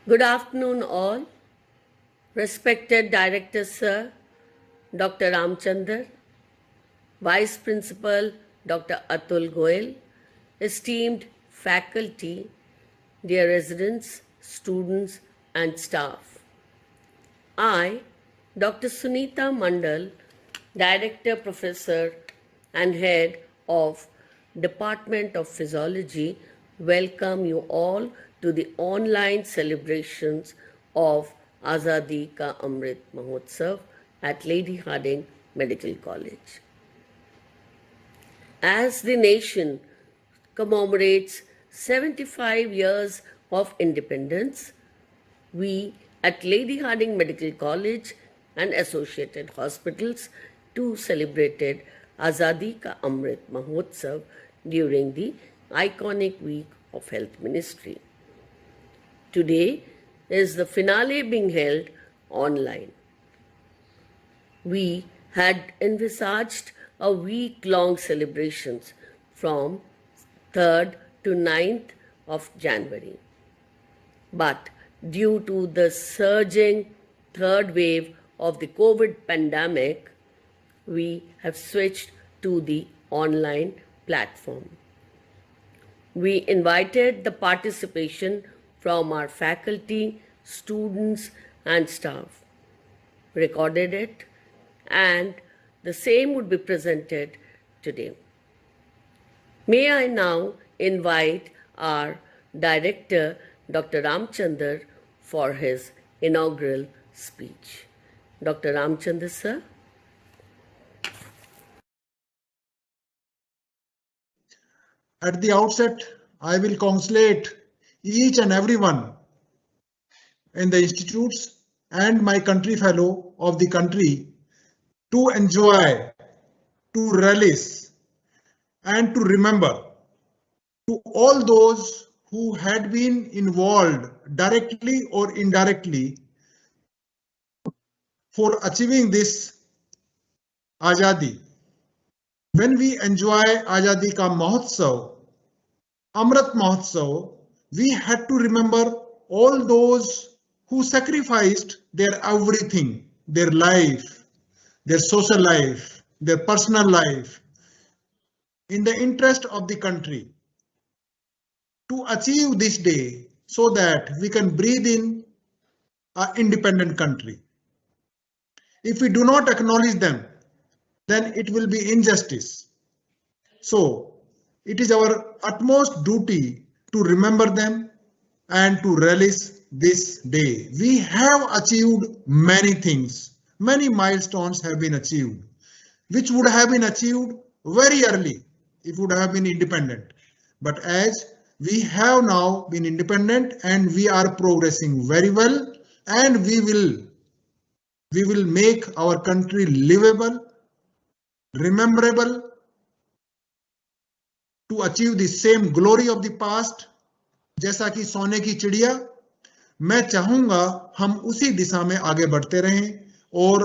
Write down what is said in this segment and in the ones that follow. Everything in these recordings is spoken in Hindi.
Good afternoon, all. Respected Director Sir, Dr. Ramchandar, Vice Principal Dr. Atul Goel, esteemed faculty, dear residents, students, and staff. I, Dr. Sunita Mandal, Director, Professor, and Head of Department of Physiology, welcome you all to the online celebrations of Azadi Ka Amrit Mahotsav at Lady Hardinge Medical College. As the nation commemorates 75 years of independence, we at Lady Hardinge Medical College and associated hospitals too celebrated Azadi Ka Amrit Mahotsav during the iconic week of Health Ministry. Today is the finale being held online. We had envisaged a week-long celebrations from 3rd to 9th of January. But due to the surging third wave of the COVID pandemic, we have switched to the online platform. We invited the participation from our faculty, students, and staff, recorded it, and the same would be presented today. May I now invite our Director, Dr. Ramchandar, for his inaugural speech. Dr. Ramchandar, sir. At the outset, I will congratulate each and everyone in the institutes and my country fellow of the country to enjoy, to relish, and to remember. To all those who had been involved directly or indirectly for achieving this Azadi. When we enjoy Azadi Ka Mahotsav, Amrit Mahotsav, we had to remember all those who sacrificed their everything, their life, their social life, their personal life, in the interest of the country to achieve this day so that we can breathe in an independent country. If we do not acknowledge them, then it will be injustice. So it is our utmost duty to remember them and to relish this day. We have achieved many things. Many milestones have been achieved, which would have been achieved very early if we would have been independent. But as we have now been independent and we are progressing very well, and we will make our country livable, rememberable, to achieve the same glory of the past. जैसा कि सोने की चिड़िया, मैं चाहूंगा हम उसी दिशा में आगे बढ़ते रहें और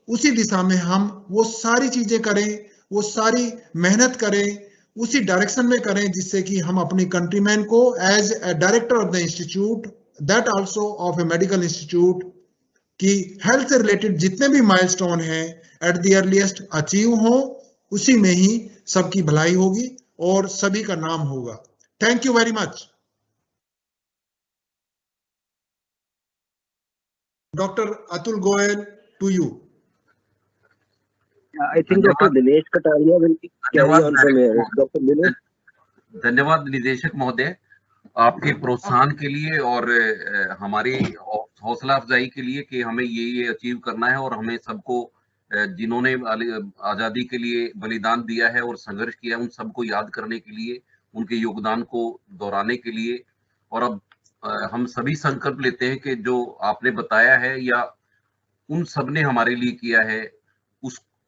उसी दिशा में हम वो सारी चीजें करें, वो सारी मेहनत करें, उसी डायरेक्शन में करें जिससे कि हम अपनी कंट्रीमैन को as a director of the institute, that also of a medical institute, कि हेल्थ से रिलेटेड जितने भी माइलस्टोन हैं एट द अर्लीस्ट अचीव हो, उसी में ही सबकी भलाई होगी और सभी का नाम होगा. Thank you very much. Dr. Atul Goel, to you. I think Dr. Dinesh Kataria will carry on from here. Dr. Dinesh. धन्यवाद निदेशक महोदय, आपके प्रोत्साहन के लिए और हमारी हौसला अफजाई के लिए कि हमें ये अचीव करना है और हमें सबको जिन्होंने आजादी के लिए बलिदान दिया है और संघर्ष किया है उन सबको याद करने के लिए, उनके योगदान को दोहराने के लिए. और अब हम सभी संकल्प लेते हैं कि जो आपने बताया है या उन सब ने हमारे लिए किया है,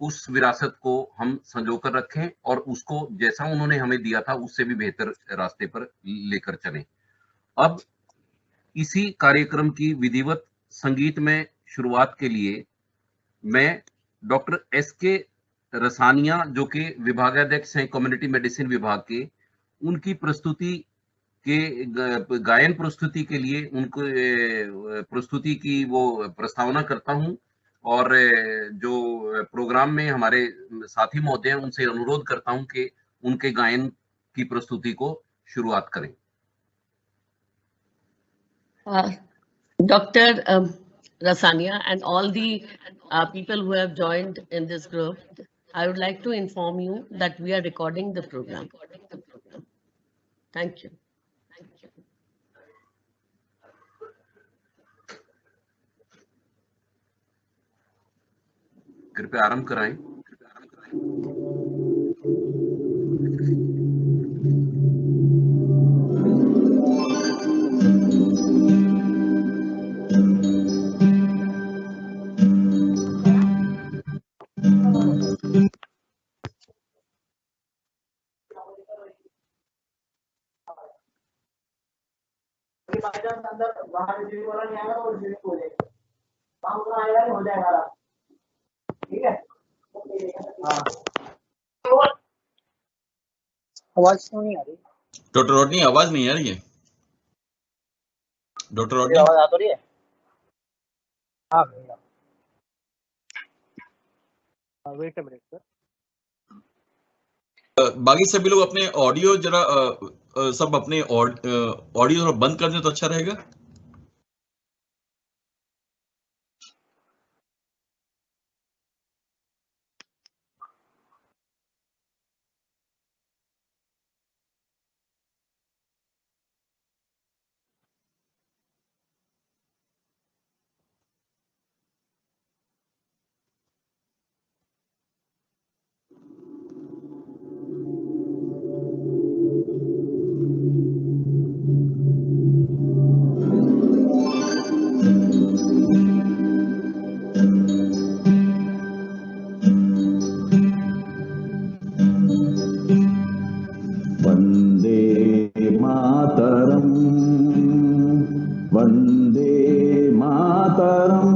उस विरासत को हम संजोकर रखें और उसको जैसा उन्होंने हमें दिया था उससे भी बेहतर रास्ते पर लेकर चलें. अब इसी कार्यक्रम की विधिवत संगीत में शुरुआत के लिए मैं डॉक्टर एस.के. रसानिया, जो कि विभागाध्यक्ष हैं कम्युनिटी मेडिसिन विभाग के, उनकी प्रस्तुति कि गायन प्रस्तुति के लिए उनको प्रस्तुति की वो प्रस्तावना करता हूं और जो प्रोग्राम में हमारे साथी महोदय हैं उनसे अनुरोध करता हूं कि उनके गायन की प्रस्तुति को शुरुआत करें। Dr. Rasania and all the people who have joined in this group, I would like to inform you that we are recording the program. Thank you. कृपया आरंभ कराएं। आवाज क्यों नहीं आ रही? डॉक्टर रोडनी आवाज नहीं आ रही है। डॉक्टर रोडनी आवाज आ तो रही है? हाँ भैया, वेट अ मिनट सर। बाकी सभी लोग अपने ऑडियो जरा सब अपने ऑडियो जरा बंद कर दें तो अच्छा रहेगा। वंदे मातरम, वंदे मातरम,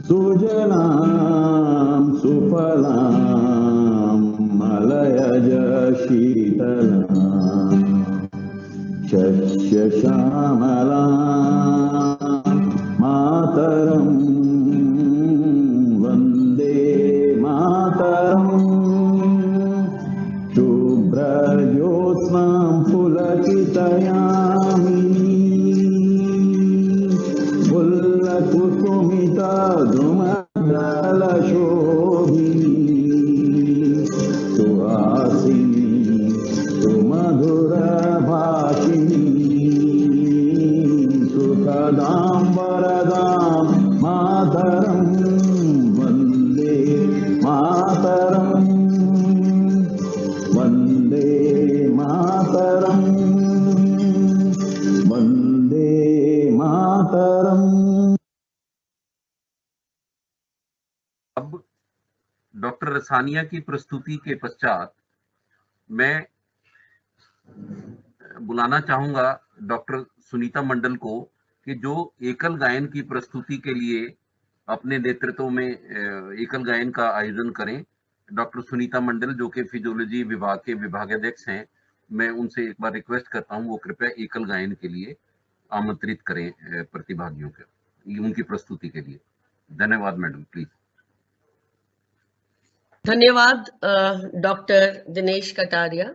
सुजलां सुफलां मलयज शीतलां शस्य श्यामलां मातरं, वंदे मातरम्। शुभ्रज्योत्स्नां पुलकितयामिनीं फुल्लकुसुमिता धूमशोभिनीं सुहासिनीं सुमधुरभाषिणीं सुखदां वरदां मातरं, वन्दे मातरम्, वन्दे मातरम्, वन्दे मातरम्। अब डॉक्टर रसानिया की प्रस्तुति के पश्चात मैं बुलाना चाहूंगा डॉक्टर सुनीता मंडल को कि जो एकल गायन की प्रस्तुति के लिए अपने नेतृत्व में एकल गायन का आयोजन करें। डॉक्टर सुनीता मंडल जो कि फिजियोलॉजी विभाग के विभागाध्यक्ष हैं, मैं उनसे एक बार रिक्वेस्ट करता हूं वो कृपया एकल गायन के लिए आमंत्रित करें प्रतिभागियों के उनकी प्रस्तुति के लिए। धन्यवाद मैडम, प्लीज। धन्यवाद डॉक्टर दिनेश कटारिया,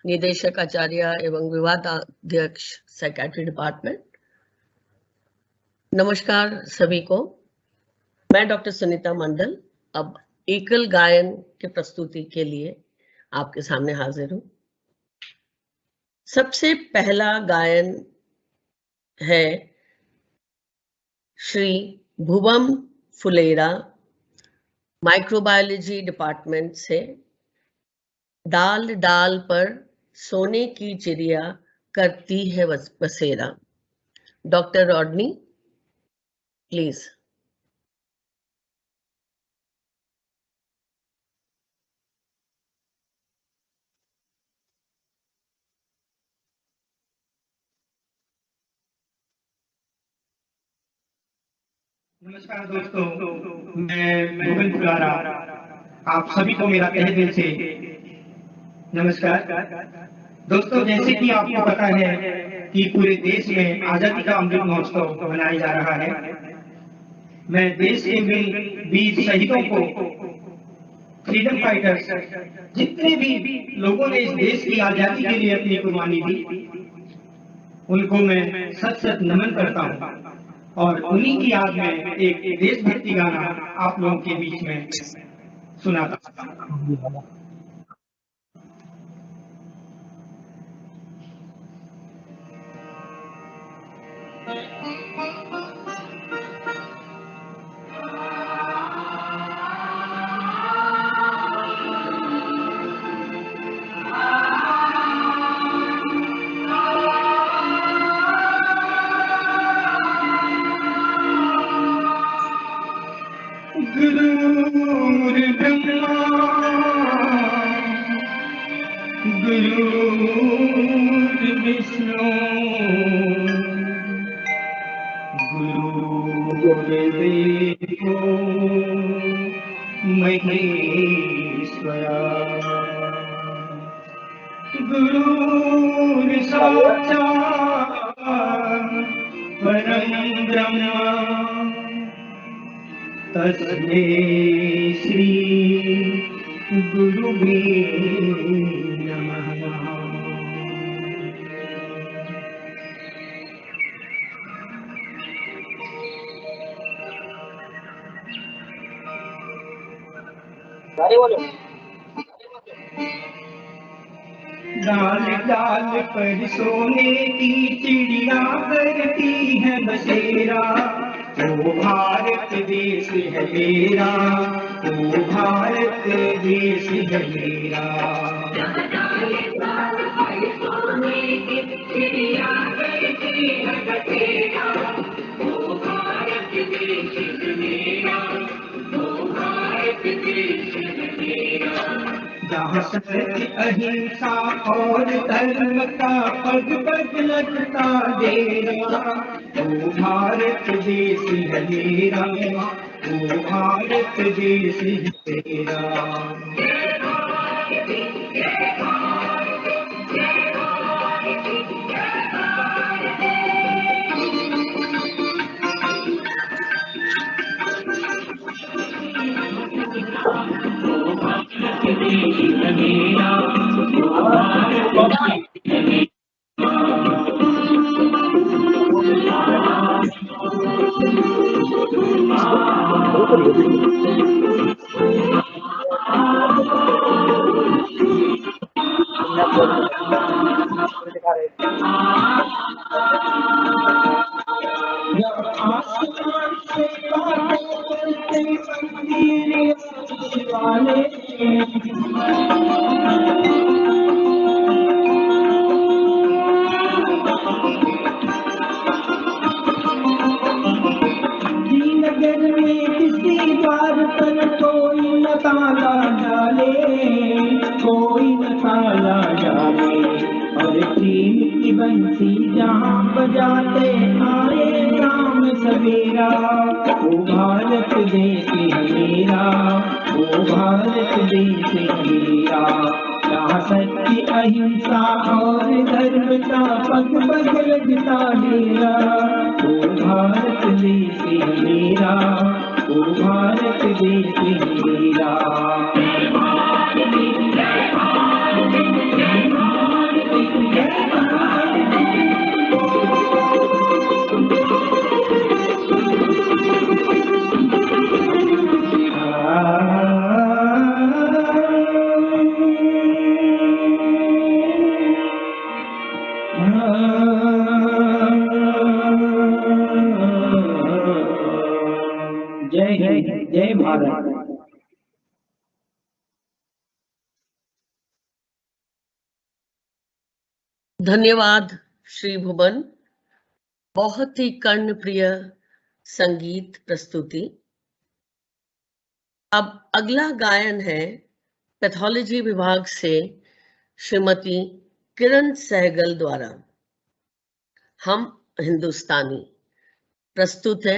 निदेशक आचार्य एवं विभागाध्यक्ष साइकेट्री डिपार्टमेंट। नमस्कार सभी को। मैं डॉक्टर सुनीता मंडल अब एकल गायन की प्रस्तुति के लिए आपके सामने हाजिर हूं। सबसे पहला गायन है श्री भुवम फुलेरा, माइक्रोबायोलॉजी डिपार्टमेंट से, डाल डाल पर सोने की चिड़िया करती है बसेरा। Doctor Rodney please. नमस्कार दोस्तों, मैं भुवन फुलेरा आप सभी को मेरा तहे दिल से नमस्कार। दोस्तों, जैसे कि आपको पता है कि पूरे देश में आजादी का अमृत महोत्सव मनाया जा रहा है। मैं देश के वीर शहीदों को, फ्रीडम फाइटर्स, जितने भी लोगों ने इस देश की आजादी के लिए अपनी कुर्बानी दी, उनको मैं सच सच नमन करता हूँ और उन्हीं की याद में एक देशभक्ति गाना आप लोगों के बीच में सुनाता हूँ। गुरुर्ब्रह्मा गुरुर्विष्णु गुरुर्देवो महेश्वरा गुरुर्साक्षात् परं ब्रह्म तस्मै श्री गुरुवे नमः। डाल डाल पर सोने की चिड़िया करती है बसेरा, ओ भारत देश है मेरा, ओ भारत देश है मेरा। जहाँ सत्य अहिंसा और धर्म का पग पग लगता डेरा, ओ भारत देश है मेरा, ओ भारत देश है मेरा। नगर में किसी द्वार पर कोई न ताला डाले, कोई न ताला डाले, और चीन की बंसी जहाँ बजाते आए शाम सवेरा, ओ भारत देश है मेरा, ओ भारत देश है मेरा। जहाँ सत्य अहिंसा और धर्म का पग पग लगता डेरा, ओ भारत देश है मेरा, ओ भारत देश है मेरा। जय हिंद, जय भारत। धन्यवाद श्री भुवन, बहुत ही कर्णप्रिय संगीत प्रस्तुति। अब अगला गायन है पैथोलॉजी विभाग से श्रीमती किरण सहगल द्वारा, हम हिंदुस्तानी। प्रस्तुत है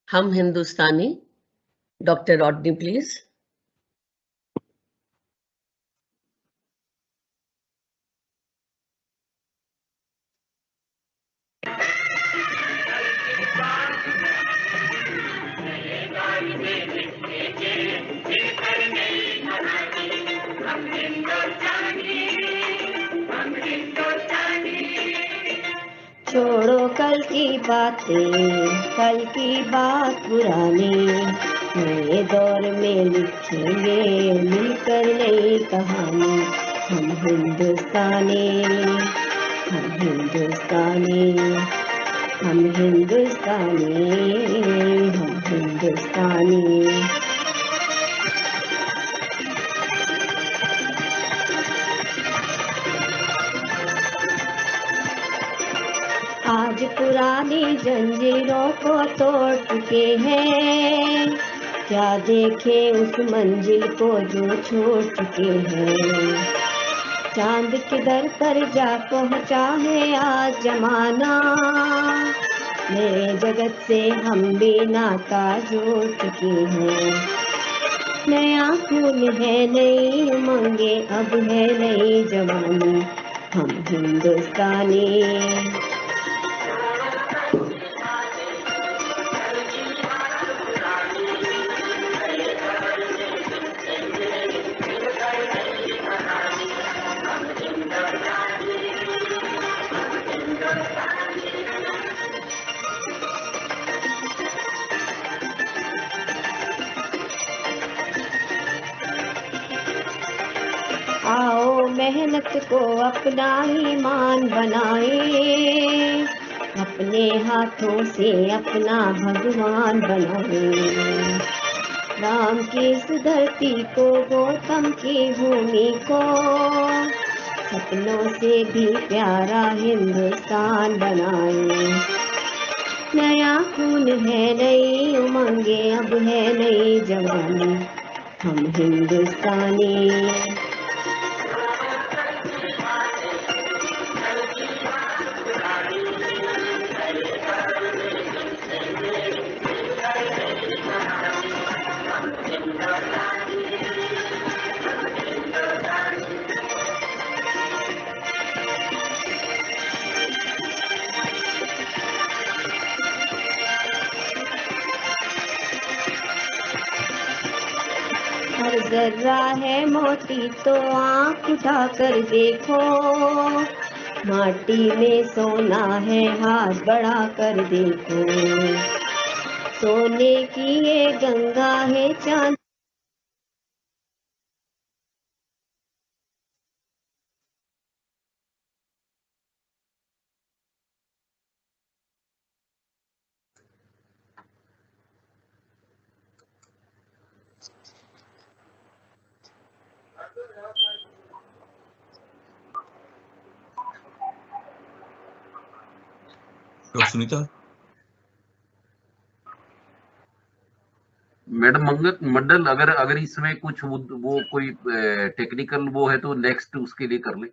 हम हिंदुस्तानी। Doctor Rodney, please. छोड़ो कल की बातें, कल की बात पुरानी, नए दौर में लिखेंगे मिलकर नई कहानी। हम हिंदुस्तानी, हम हिंदुस्तानी, हम हिंदुस्तानी, हम हिंदुस्तानी। आज पुरानी जंजीरों को तोड़ चुके हैं, क्या देखे उस मंजिल को जो छोड़ चुके हैं। चांद के दर पर जा पहुंचा है आज जमाना, नए जगत से हम भी नाता जोड़ चुके हैं। नया खून है, नई उमंगे, अब है नई जवानी। हम हिंदुस्तानी, आओ मेहनत को अपना ईमान बनाए, अपने हाथों से अपना भगवान बनाए। राम की इस धरती को, गौतम की भूमि को, सपनों से भी प्यारा हिंदुस्तान बनाए। नया खून है, नई उमंगे, अब है नई जवानी। हम हिंदुस्तानी, हर जर्रा है मोती तो आँख उठाकर देखो, माटी में सोना है हाथ बढ़ा कर देखो। सोने की ये गंगा है चांद डॉक्टर सुनीता। मैडम मंडल, अगर इसमें कुछ वो कोई टेक्निकल वो है तो नेक्स्ट उसके लिए कर ले।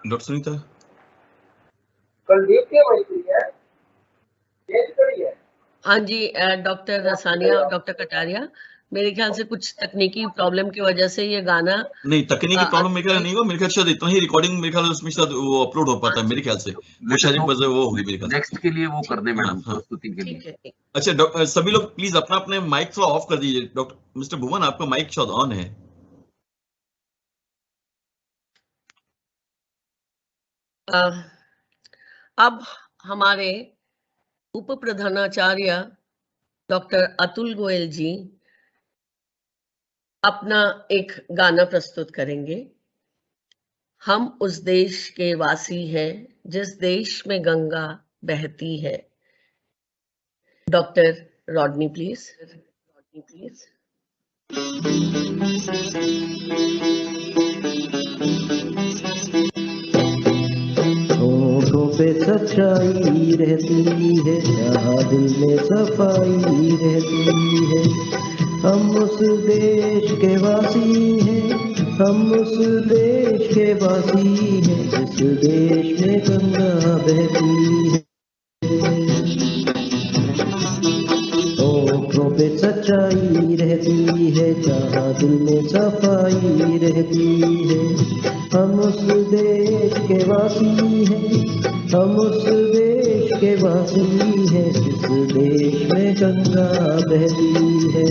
डॉक्टर सुनीता। हाँ जी, डॉक्टर सानिया और डॉक्टर कटारिया, मेरे ख्याल से कुछ तकनीकी प्रॉब्लम की वजह से ये गाना नहीं, तकनीकी प्रॉब्लम मेरे ख्याल नहीं होगा। मेरे ख्याल शायद इतना ही रिकॉर्डिंग मेरे ख्याल उसमें शायद वो अपलोड हो पाता है मेरे ख्याल से। वो शायद वो होगी मेरे ख्याल से। नेक्स्ट के लिए वो कर दे मैडम, हाँ। प्रस्तुति के लिए। ठीक है। अच्छा, सभी लोग प्लीज अपना अपने माइक थोड़ा ऑफ कर दीजिए। डॉक्टर मिस्टर भुवन, आपका माइक शायद ऑन है। अब हमारे उप प्रधानाचार्य डॉक्टर अतुल गोयल जी अपना एक गाना प्रस्तुत करेंगे। हम उस देश के वासी हैं जिस देश में गंगा बहती है। Doctor Rodney please. होठों पे सच्चाई रहती है, जहाँ दिल में सफाई रहती है। हम उस देश के वासी हैं, हम उस देश के वासी हैं जिस देश में गंगा बहती है। होठों पे सच्चाई रहती है, जहाँ दिल में सफाई रहती है। हम उस देश के वासी हैं, हम उस देश के वासी हैं जिस देश में गंगा बहती है।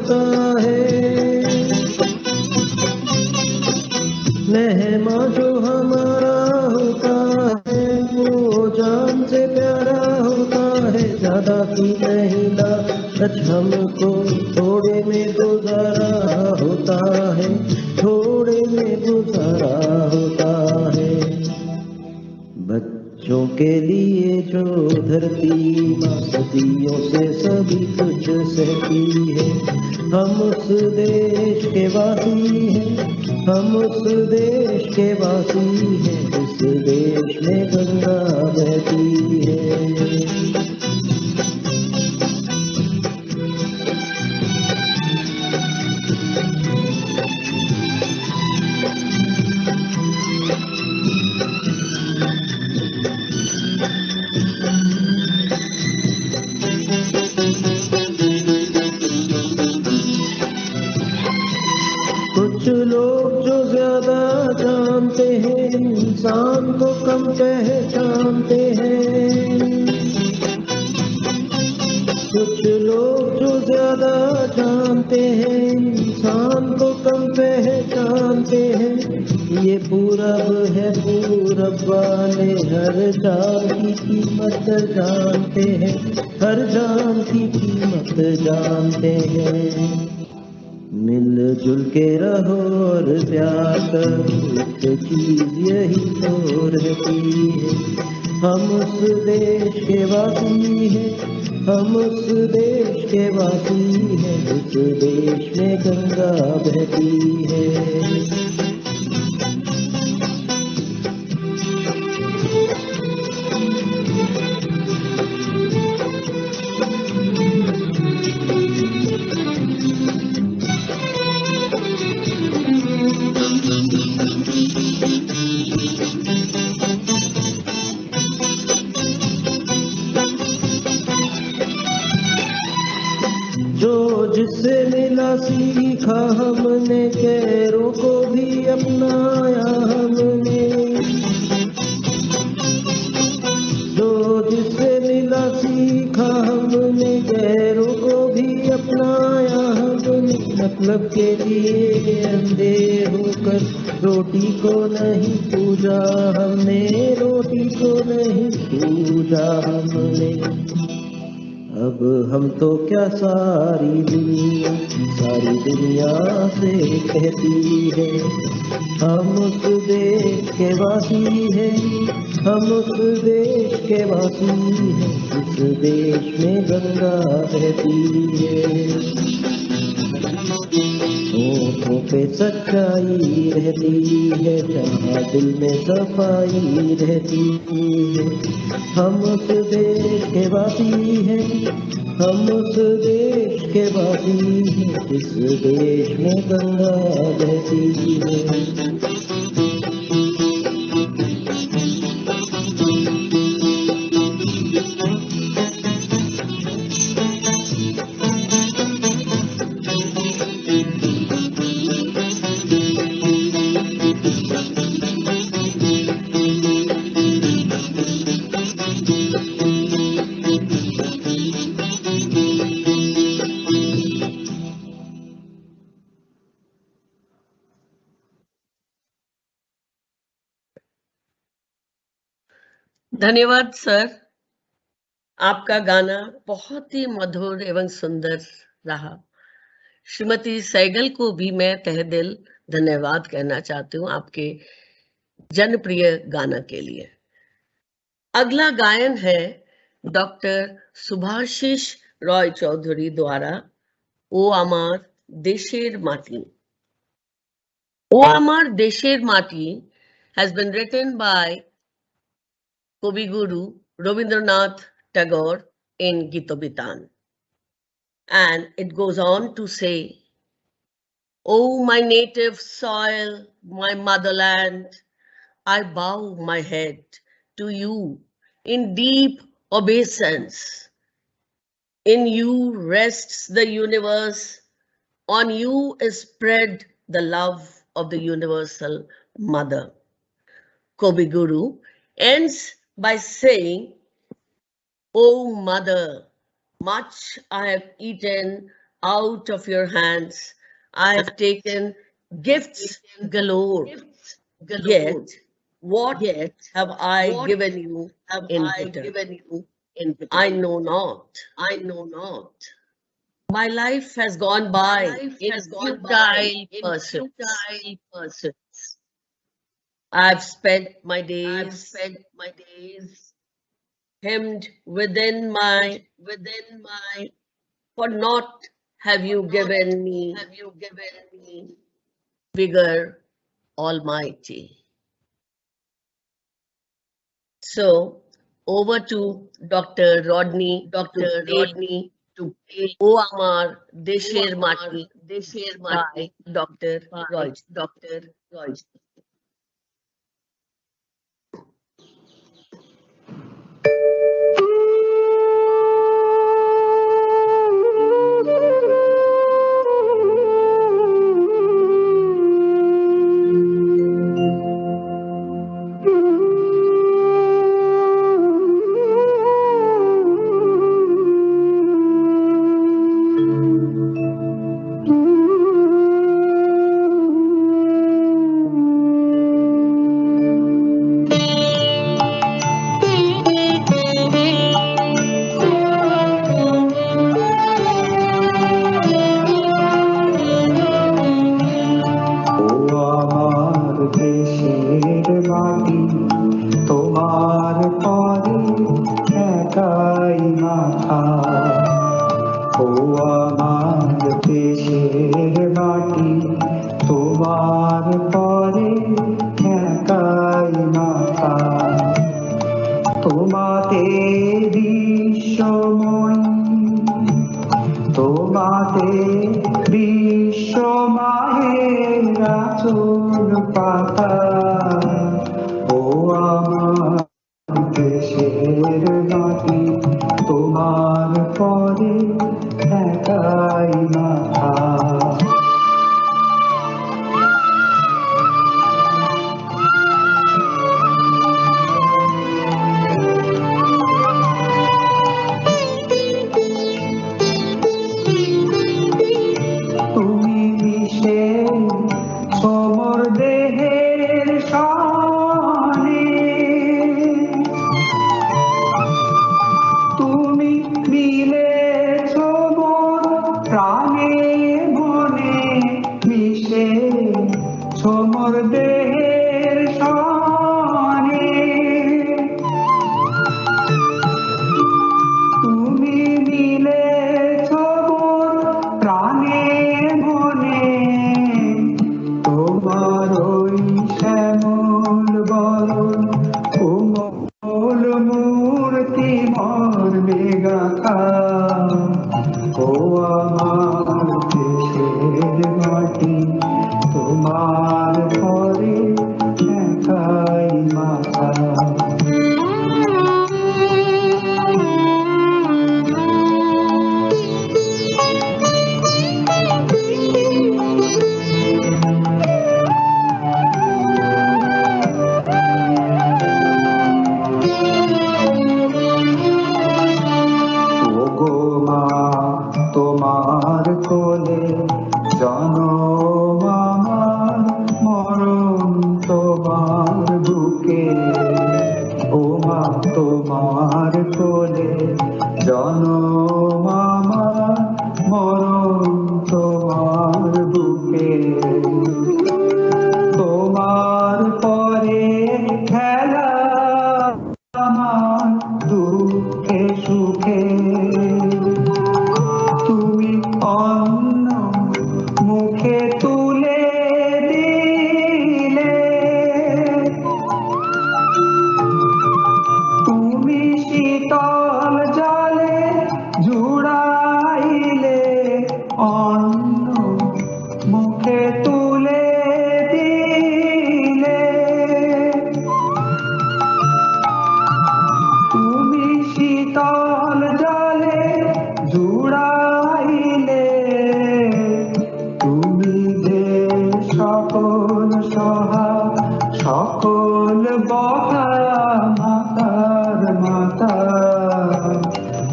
होता है, मेहमान जो हमारा होता है वो जान से प्यारा होता है। ज्यादा की नहीं लालच हमको थोड़े में गुजारा होता है, थोड़े में गुजारा होता है। बच्चों के लिए जो धरती माँ सदियों से सभी कुछ सहती है, हम उस देश के वासी हैं, हम उस देश के वासी हैं, जिस देश में गंगा बहती है। कुछ लोग जो ज्यादा जानते हैं इंसान को कम पहचानते हैं, कुछ लोग जो ज्यादा जानते हैं इंसान को कम पहचानते हैं। ये पूरब है, पूरब वाले हर जान की कीमत जानते हैं, हर जान की कीमत जानते हैं। मिलजुल के रहो और प्यार करो, एक चीज यही तो रहती है। हम उस देश के वासी हैं, हम उस देश के वासी हैं, जिस देश में गंगा बहती है। जो जिससे मिला सीखा हमने, गैरों को भी अपनाया हमने। जो जिससे मिला सीखा हमने, गैरों को भी अपनाया हमने। मतलब के लिए अंधे होकर रोटी को नहीं पूजा हमने, रोटी को नहीं पूजा हमने। अब हम तो क्या सारी दुनिया से कहती है, हम उस देश के वासी हैं, हम उस देश के वासी हैं, इस देश में गंगा बहती है। होठों पे सच्चाई रहती है, जहाँ दिल में सफाई रहती है। हम उस देश के वासी हैं, हम उस देश के वासी हैं, इस देश में गंगा बहती है। धन्यवाद सर, आपका गाना बहुत ही मधुर एवं सुंदर रहा। श्रीमती सहगल को भी मैं तहे दिल धन्यवाद कहना चाहती हूँ आपके जनप्रिय गाना के लिए। अगला गायन है डॉक्टर सुभाषिष रॉय चौधरी द्वारा ओ आमार देशेर माटी। O Amar Desher Mati has been written by Kavi Guru Rabindranath Tagore in Gitobitan. And it goes on to say, O my native soil, my motherland, I bow my head to you in deep obeisance. In you rests the universe, on you is spread the love of the universal mother. Kavi Guru ends by saying, O mother, much I have eaten, out of your hands. I have taken gifts galore. Yet, what have I given you in return? I know not. My life has gone by in futile pursuits. I've spent my days hemmed within my, for not have you given me vigor almighty. So over to Dr. Rodney to O Amar Desher Mati by Dr. Roy.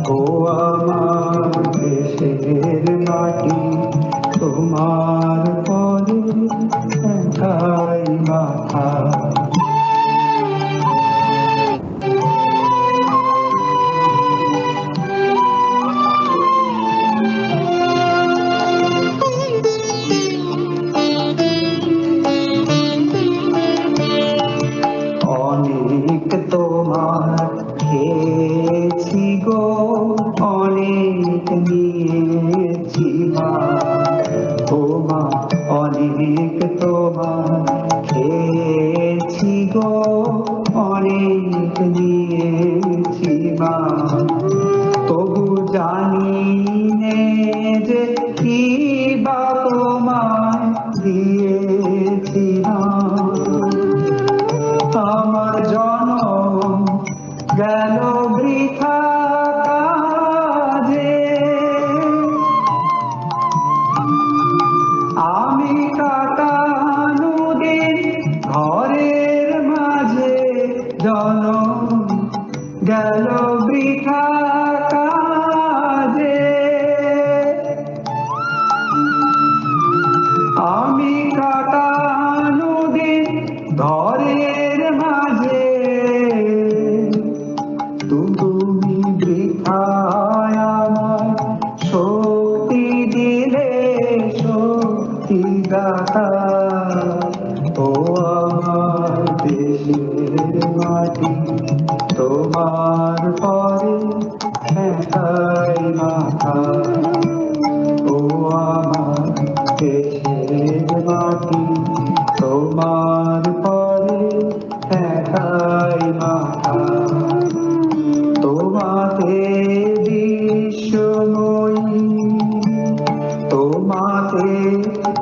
ও আমার দেশের মাটি তোমার পরে একাই মাথা অনেক তোমার খেয়েছি গো অনেক নিয়েছি মা তোমা অনেক তোমার খেয়েছি গো অনেক নিয়েছি মা তবু জানি নে যে কি বা তোমায় দিয়েছি না আমার জনম গেল বৃথা কাজে আমি কাটানো দিন ঘরের মাঝে জনম গেল বৃথা কাজে আমি কাটানো দিন ঘরের মাঝে তুমি বৃথায় আমার শক্তি দিলে শক্তি দাতা ও আমার দেশের মাটি তোমার পরে একাই মাথা ও আমার দেশের মাটি তোমার পরে একাই মাথা তোমাতে বিশ্বময়ী তোমাতে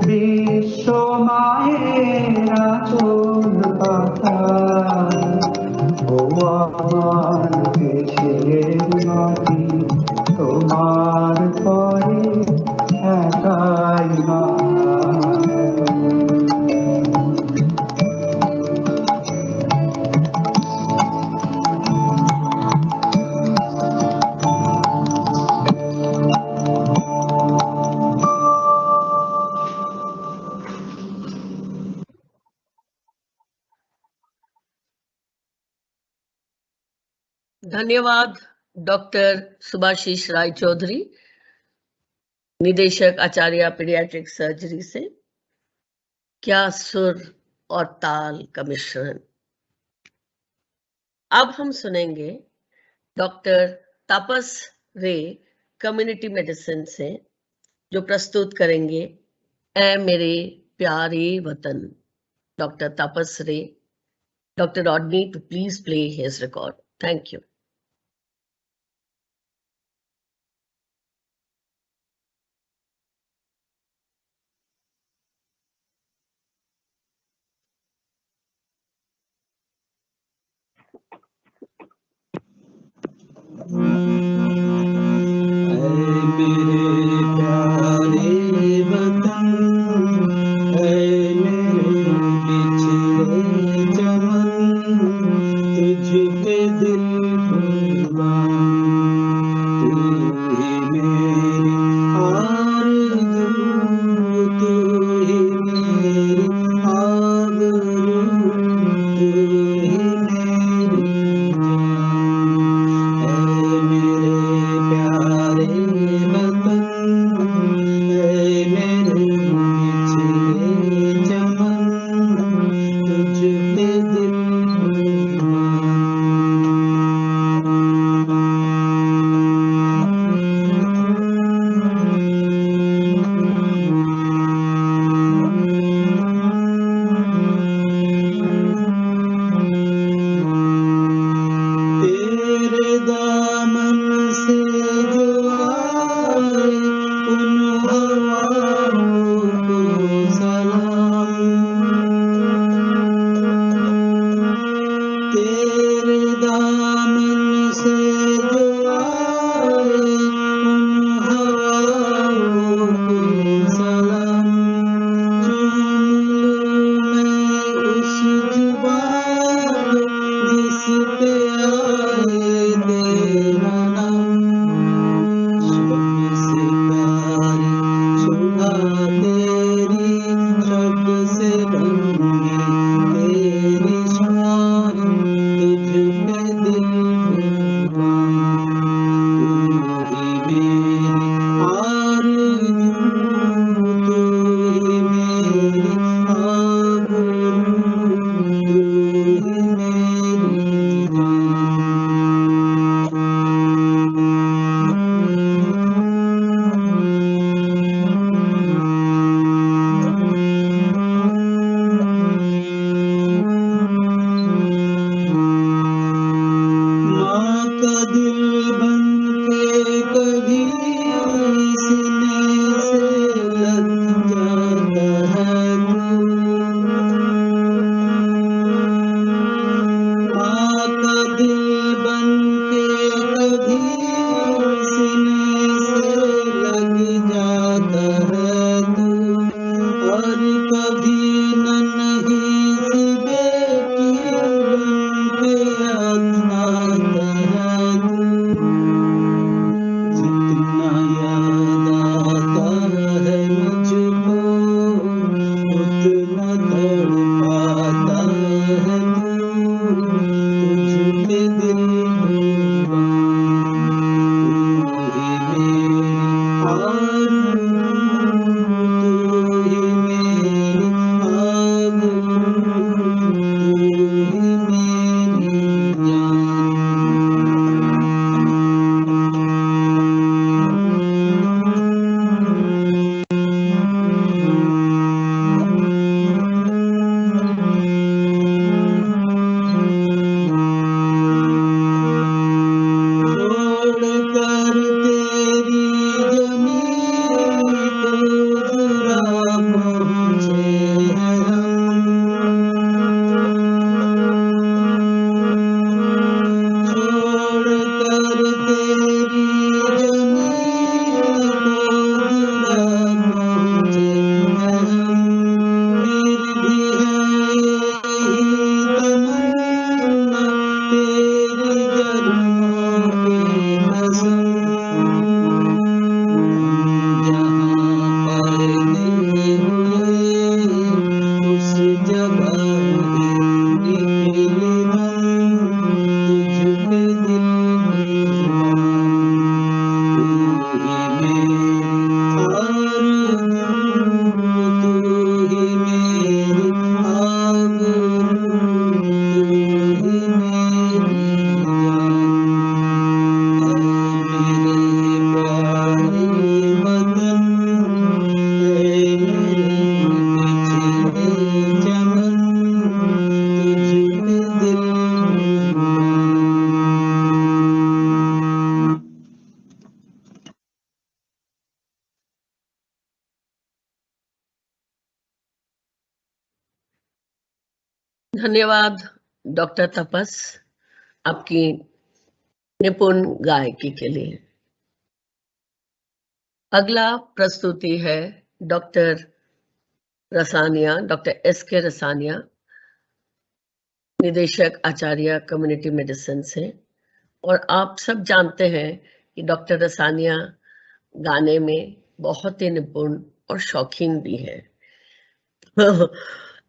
বিশ্ব মায়ের আঁচল পাতা ও আমার দেশের মাটি তোমার পরে একাই মাথা धन्यवाद डॉक्टर सुभाषिश राय चौधरी, निदेशक आचार्य पीडियाट्रिक सर्जरी से। क्या सुर और ताल का मिश्रण। अब हम सुनेंगे डॉक्टर तापस रे कम्युनिटी मेडिसिन से, जो प्रस्तुत करेंगे ऐ मेरे प्यारे वतन। Doctor Tapas Ray, doctor Rodney to please play his record. Thank you. तुझ पे दिल धन्यवाद डॉक्टर तपस आपकी निपुण गायकी के लिए। अगला प्रस्तुति है डॉक्टर रसानिया, डॉक्टर एस.के. रसानिया, निदेशक आचार्य कम्युनिटी मेडिसिन से। और आप सब जानते हैं कि डॉक्टर रसानिया गाने में बहुत ही निपुण और शौकीन भी है।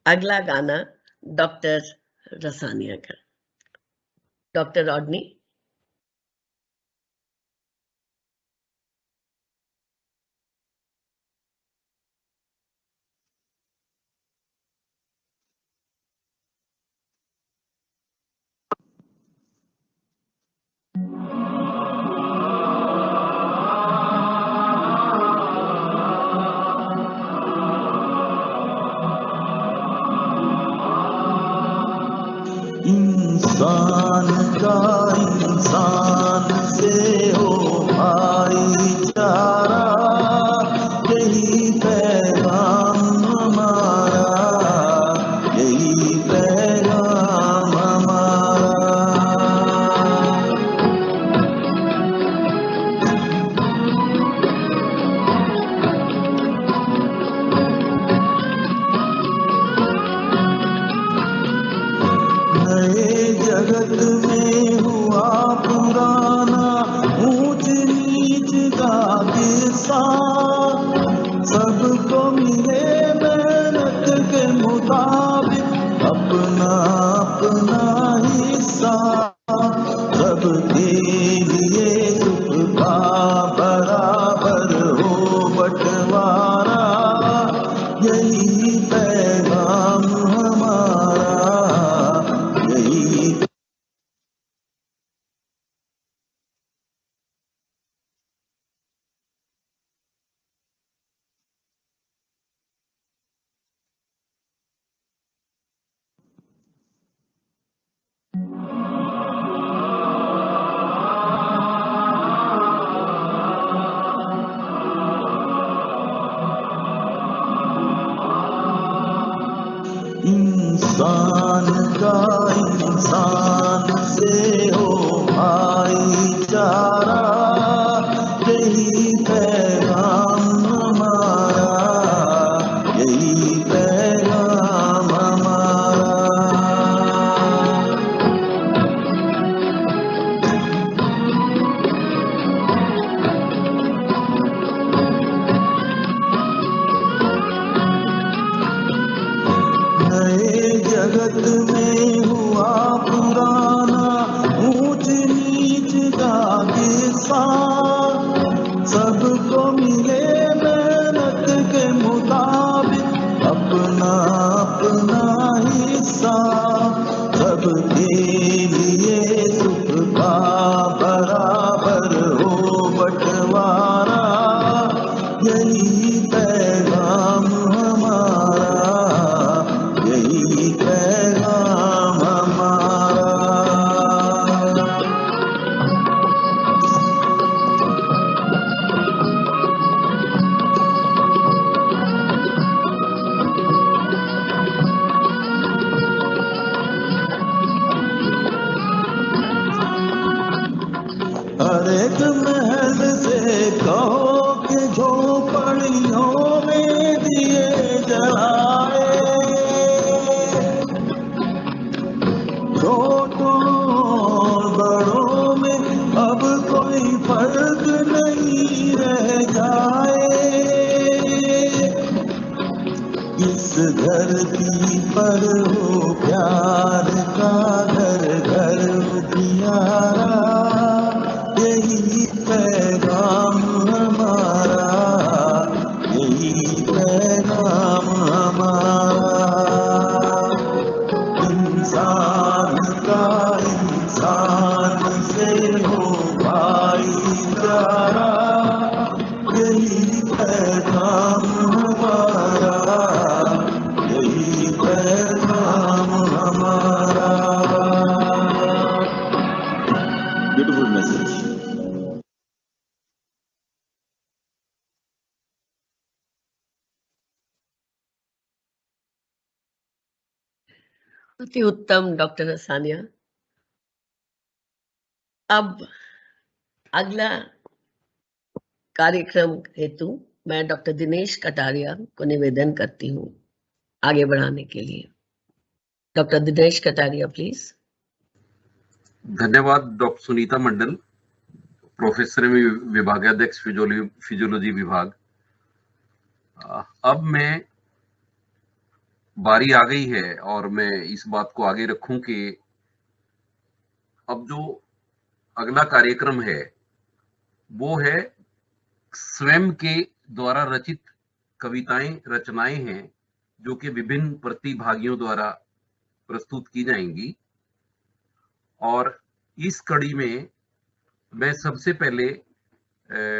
अगला गाना डॉक्टर रसानिया का। Doctor Rodney. इंसान का इंसान से हो भाईचारा, यही पैगाम हमारा, यही पैगाम हमारा। नए जगत में हुआ पुराना ऊंच नीच का किस्सा, सबको मिले मेहनत के मुताबिक अपना अपना हिस्सा, सबके लिए सुख का बराबर हो बंटवारा, यही पैगाम हमारा, यही। इंसान का इंसान से हो भाईचारा, यही पैगाम हमारा, यही पैगाम हमारा। नए जगत में हुआ पुराना ऊंच नीच का किस्सा, सबको मिले मेहनत के मुताबिक अपना अपना हिस्सा, सबके लिए सुख का बराबर हो बंटवारा, यही पैगाम हमारा, यही पैगाम हमारा। हर एक महल से कहो कि झोपड़ियों में दिए जलाए, छोटों बड़ों में अब कोई फर्क नहीं रह जाए, इस धरती पर हो प्यार का घर घर उजियारा, यही पैगाम हमारा, यही पैगाम हमारा। इंसान का इंसान से हो भाईचारा, यही पैगाम हमारा, यही पैगाम हमारा। अति उत्तम डॉक्टर असानिया। अब अगला कार्यक्रम हेतु मैं डॉक्टर दिनेश कटारिया को निवेदन करती हूँ आगे बढ़ाने के लिए। Doctor Dinesh Kataria please. धन्यवाद डॉक्टर सुनीता मंडल, प्रोफेसर विभागाध्यक्ष फिजियोलॉजी विभाग। अब मैं बारी आ गई है और मैं इस बात को आगे रखूं कि अब जो अगला कार्यक्रम है वो है स्वयं के द्वारा रचित कविताएं, रचनाएं हैं जो कि विभिन्न प्रतिभागियों द्वारा प्रस्तुत की जाएंगी। और इस कड़ी में मैं सबसे पहले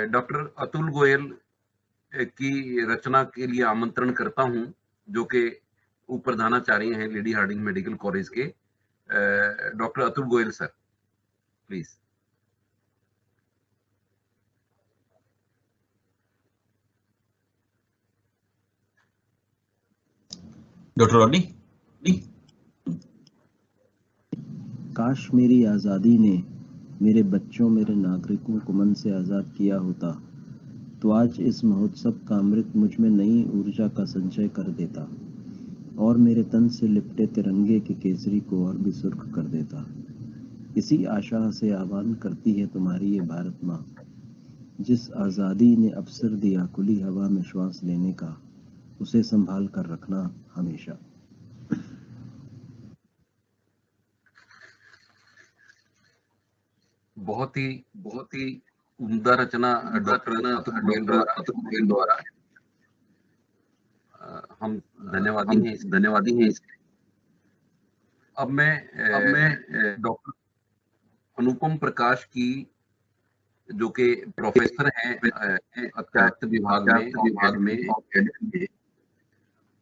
डॉक्टर अतुल गोयल की रचना के लिए आमंत्रण करता हूं, जो कि उप प्रधानाचार्य हैं लेडी हार्डिंग मेडिकल कॉलेज के। Doctor Atul Goyal sir please. Doctor rowdy. काश मेरी आज़ादी ने मेरे बच्चों, मेरे नागरिकों को मन से आज़ाद किया होता, तो आज इस महोत्सव का अमृत मुझ में नई ऊर्जा का संचय कर देता और मेरे तन से लिपटे तिरंगे के केसरी को और भी सुर्ख कर देता। इसी आशा से आह्वान करती है तुम्हारी ये भारत माँ, जिस आज़ादी ने अवसर दिया खुली हवा में श्वास लेने का, उसे संभाल कर रखना हमेशा। बहुत ही उम्दा रचना डॉक्टर अतुल गोयल द्वारा। हम धन्यवादी हैं इसके। अब मैं डॉक्टर अनुपम प्रकाश की, जो कि प्रोफेसर हैं अत्यात्त विभाग में,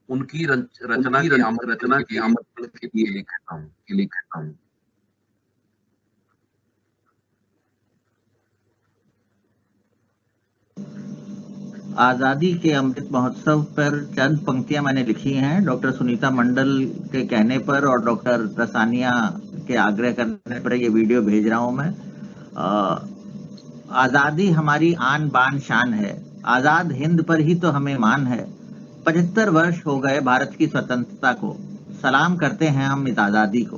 उनकी रचना की आमंत्रण के लिए कहता हूँ। आज़ादी के अमृत महोत्सव पर चंद पंक्तियां मैंने लिखी हैं डॉक्टर सुनीता मंडल के कहने पर और डॉक्टर तसानिया के आग्रह करने पर ये वीडियो भेज रहा हूं मैं। आज़ादी हमारी आन बान शान है, आज़ाद हिंद पर ही तो हमें मान है। 75 वर्ष हो गए भारत की स्वतंत्रता को, सलाम करते हैं हम इस आज़ादी को।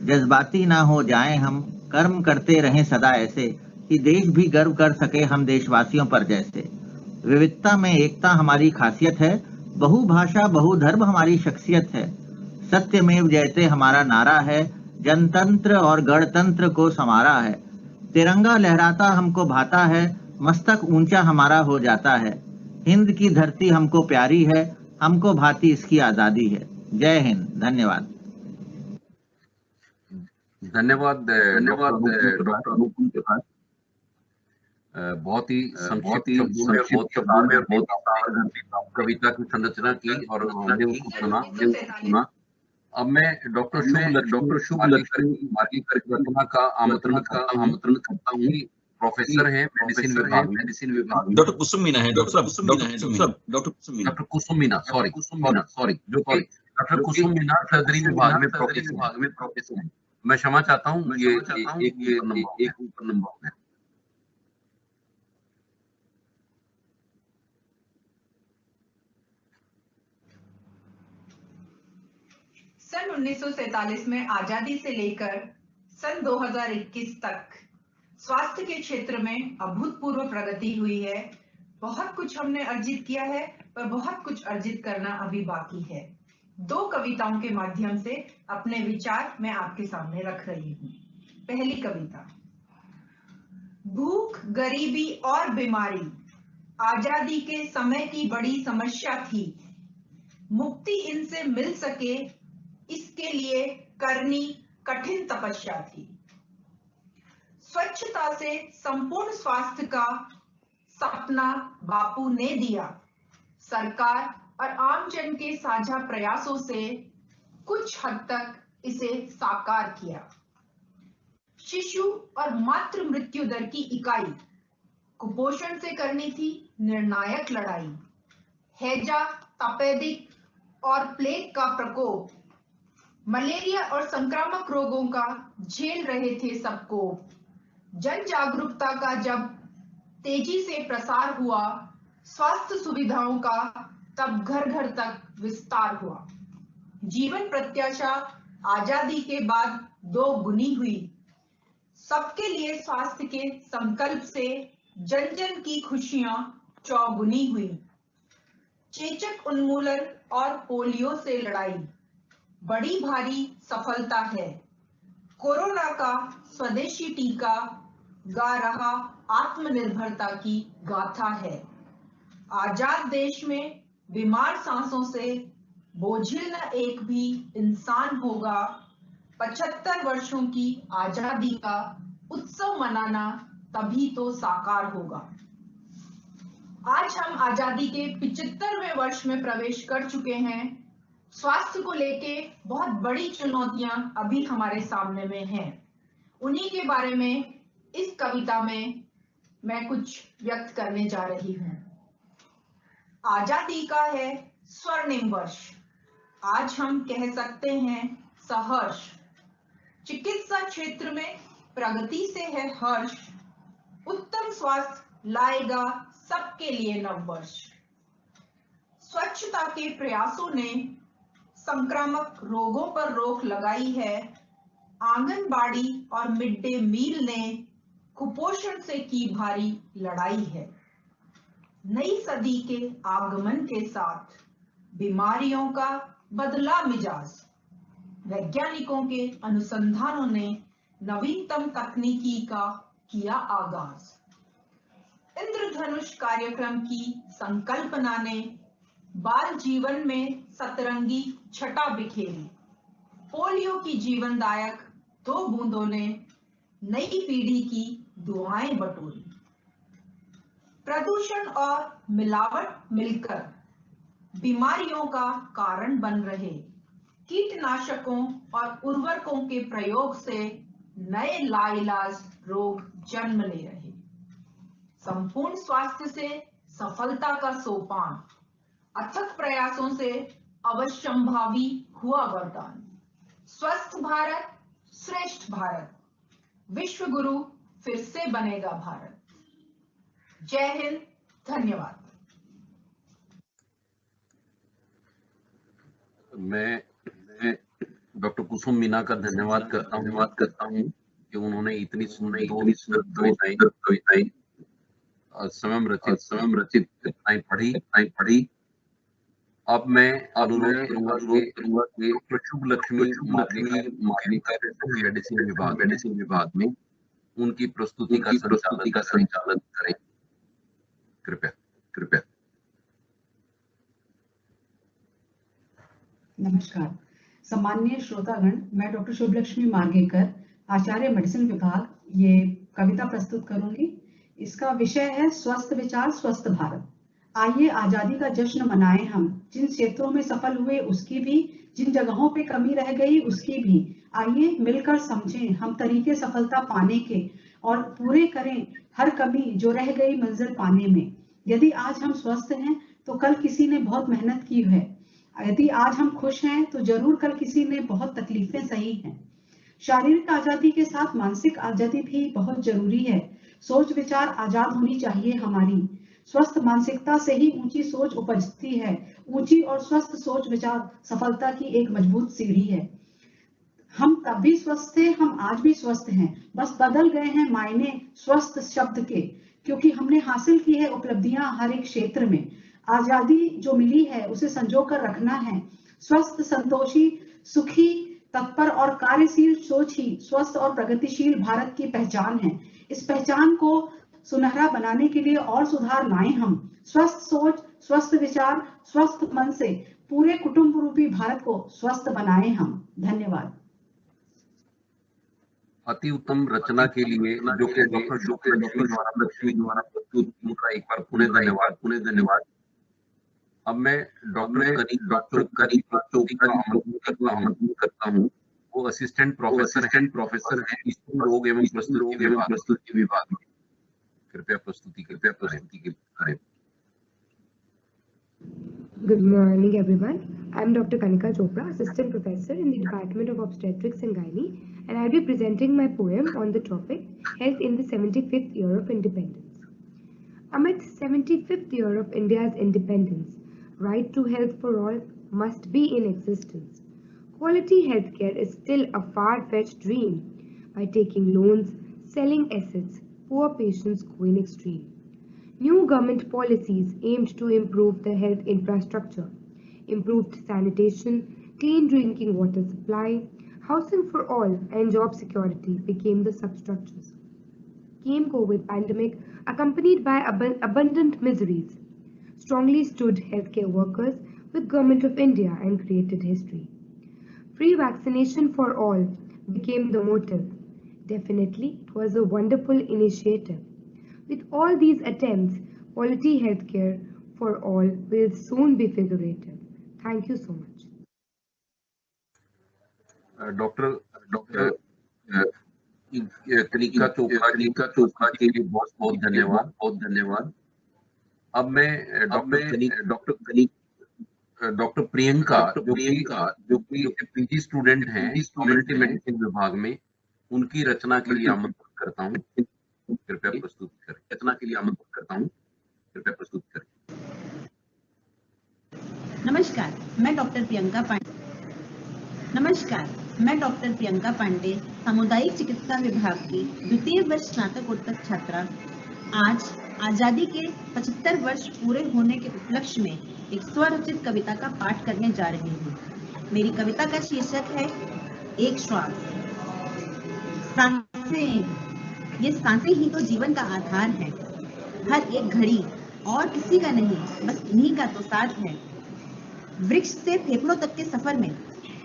जज्बाती ना हो जाएं हम, कर्म करते रहें सदा ऐसे कि देश भी गर्व कर सके हम देशवासियों पर जैसे। विविधता में एकता हमारी खासियत है, बहुभाषा बहुधर्म हमारी शख्सियत है। सत्यमेव जयते हमारा नारा है, जनतंत्र और गणतंत्र को संवारा है। तिरंगा लहराता हमको भाता है, मस्तक ऊंचा हमारा हो जाता है। हिंद की धरती हमको प्यारी है, हमको भाती इसकी आजादी है। जय हिंद। धन्यवाद। धन्यवाद डॉक्टर अनुपम प्रकाश। बहुत ही संक्षिप्त शब्दों में कविता की संरचना की और हमने उसको सुना। अब मैं डॉक्टर शुभ लक्ष्मी रचना का आमंत्रण करता हूँ। प्रोफेसर हैं मेडिसिन विभाग। डॉक्टर कुसुम मीना है डॉक्टर कुसुम मीना सॉरी डॉक्टर कुसुम मीना सर्जरी विभाग में प्रोफेसर हैं। मैं क्षमा चाहता हूँ, ये एक नंबर है। सन 1947 में आजादी से लेकर सन 2021 तक स्वास्थ्य के क्षेत्र में अभूतपूर्व प्रगति हुई है। बहुत कुछ हमने अर्जित किया है, पर बहुत कुछ अर्जित करना अभी बाकी है। 2 कविताओं के माध्यम से अपने विचार मैं आपके सामने रख रही हूँ। पहली कविता। भूख, गरीबी और बीमारी आजादी के समय की बड़ी समस्या थी। मुक्ति इनसे मिल सके, इसके लिए करनी कठिन तपस्या थी। स्वच्छता से संपूर्ण स्वास्थ्य का सपना बापू ने दिया। सरकार और आमजन के साझा प्रयासों से कुछ हद तक इसे साकार किया। शिशु और मातृ मृत्यु दर की इकाई, कुपोषण से करनी थी निर्णायक लड़ाई। हैजा, तपेदिक और प्लेग का प्रकोप मलेरिया और संक्रामक रोगों का झेल रहे थे सबको। जन जागरूकता का जब तेजी से प्रसार हुआ, स्वास्थ्य सुविधाओं का तब घर घर तक विस्तार हुआ। जीवन प्रत्याशा आजादी के बाद 2 गुनी हुई। सबके लिए स्वास्थ्य के संकल्प से जन जन की खुशियां चौगुनी हुई। चेचक उन्मूलन और पोलियो से लड़ाई बड़ी भारी सफलता है। कोरोना का स्वदेशी टीका गा रहा आत्मनिर्भरता की गाथा है। आजाद देश में बीमार सांसों से बोझिल न एक भी इंसान होगा। 75 वर्षों की आजादी का उत्सव मनाना तभी तो साकार होगा। आज हम आजादी के 75वें वर्ष में प्रवेश कर चुके हैं। स्वास्थ्य को लेके बहुत बड़ी चुनौतियां अभी हमारे सामने में हैं। उन्हीं के बारे में इस कविता में मैं कुछ व्यक्त करने जा रही हूं। आजादी का है स्वर्णिम वर्ष, आज हम कह सकते हैं सहर्ष। चिकित्सा क्षेत्र में प्रगति से है हर्ष, उत्तम स्वास्थ्य लाएगा सबके लिए नववर्ष। स्वच्छता के प्रयासों ने संक्रामक रोगों पर रोक लगाई है। आंगनबाड़ी और मिड डे मील ने कुपोषण से की भारी लड़ाई है। नई सदी के आगमन के साथ बीमारियों का बदला मिजाज। वैज्ञानिकों के अनुसंधानों ने नवीनतम तकनीकी का किया आगाज। इंद्रधनुष कार्यक्रम की संकल्पना ने बाल जीवन में सतरंगी छटा बिखेरी। पोलियो की जीवनदायक 2 बूंदों ने नई पीढ़ी की दुआएं बटोरी। प्रदूषण और मिलावट मिलकर बीमारियों का कारण बन रहे। कीटनाशकों और उर्वरकों के प्रयोग से नए लाइलाज रोग जन्म ले रहे। संपूर्ण स्वास्थ्य से सफलता का सोपान, अथक प्रयासों से अवश्यंभावी हुआ वरदान। स्वस्थ भारत श्रेष्ठ भारत, विश्व गुरु फिर से बनेगा भारत। जय हिंद, धन्यवाद। मैं डॉक्टर कुसुम मीना का धन्यवाद करता हूँ कि उन्होंने इतनी सुंदर कविताएं स्वयं रचित कविताएं पढ़ी। अब मैं अनुरोध करूंगा कि शुभ लक्ष्मी मेडिसिन विभाग में उनकी प्रस्तुति का संचालन करें, कृपया। नमस्कार सम्माननीय श्रोतागण, मैं डॉक्टर शुभलक्ष्मी मार्गेकर, आचार्य मेडिसिन विभाग, ये कविता प्रस्तुत करूंगी। इसका विषय है स्वस्थ विचार स्वस्थ भारत। आइए आजादी का जश्न मनाएं हम, जिन क्षेत्रों में सफल हुए उसकी भी, जिन जगहों पे कमी रह गई उसकी भी। आइए मिलकर समझें हम तरीके सफलता पाने के और पूरे करें हर कमी जो रह गई मंजिल पाने में। यदि आज हम स्वस्थ हैं तो कल किसी ने बहुत मेहनत की है। यदि आज हम खुश हैं तो जरूर कल किसी ने बहुत तकलीफें सही हैं। शारीरिक आजादी के साथ मानसिक आजादी भी बहुत जरूरी है। सोच विचार आजाद होनी चाहिए हमारी। स्वस्थ मानसिकता से ही ऊंची सोच उपजती है। ऊंची और स्वस्थ सोच विचार सफलता की एक मजबूत सीढ़ी है। हम तब भी स्वस्थ थे, हम आज भी स्वस्थ हैं, बस बदल गए हैं मायने स्वस्थ शब्द के, क्योंकि हमने हासिल की है उपलब्धियां हर एक क्षेत्र में। आजादी जो मिली है उसे संजो कर रखना है। स्वस्थ, संतोषी, सुखी, तत्पर और कार्यशील सोच ही स्वस्थ और प्रगतिशील भारत की पहचान है। इस पहचान को सुनहरा बनाने के लिए और सुधार लाएं हम। स्वस्थ सोच, स्वस्थ विचार, स्वस्थ मन से पूरे कुटुंब रूपी भारत को स्वस्थ बनाएं हम। धन्यवाद। अति उत्तम रचना के लिए जो कि डॉक्टर शुभलक्ष्मी द्वारा प्रस्तुत, उनका एक बार पुनः धन्यवाद। अब मैं डॉक्टर करीब का आमंत्रण करता हूँ। वो असिस्टेंट प्रोफेसर हैं रोग एवं प्रस्तुति विभाग में। कृपया प्रस्तुति करें। Good morning everyone. I'm Dr. Kanika Chopra, Assistant Professor in the Department of Obstetrics and Gynae, and I'll be presenting my poem on the topic Health in the 75th Year of Independence. Amid 75th year of India's independence, right to health for all must be in existence. Quality healthcare is still a far-fetched dream. By taking loans, selling assets, poor patients go in extreme. New government policies aimed to improve the health infrastructure. Improved sanitation, clean drinking water supply, housing for all, and job security became the substructures. Came COVID pandemic accompanied by abundant miseries. Strongly stood healthcare workers with Government of India and created history. Free vaccination for all became the motive. Definitely, it was a wonderful initiative. With all these attempts, quality healthcare for all will soon be figurative. Thank you so much. Doctor Kanika Chopra के लिए बहुत बहुत धन्यवाद। अब मैं डॉक्टर प्रियंका जो कि पीजी स्टूडेंट हैं कम्युनिटी मेडिसिन विभाग में, उनकी रचना के लिए आमंत्रित करता हूँ। कृपया प्रस्तुत करें। नमस्कार, मैं डॉक्टर प्रियंका पांडे, सामुदायिक चिकित्सा विभाग की द्वितीय वर्ष स्नातकोत्तर छात्रा। आज आजादी के 75 वर्ष पूरे होने के उपलक्ष्य में एक स्वरचित कविता का पाठ करने जा रही हूँ। मेरी कविता का शीर्षक है एक श्वास। सांसें, ये सांसें ही तो जीवन का आधार है। हर एक घड़ी और किसी का नहीं, बस इन्हीं का तो साथ है। वृक्ष से फेफड़ों तक के सफर में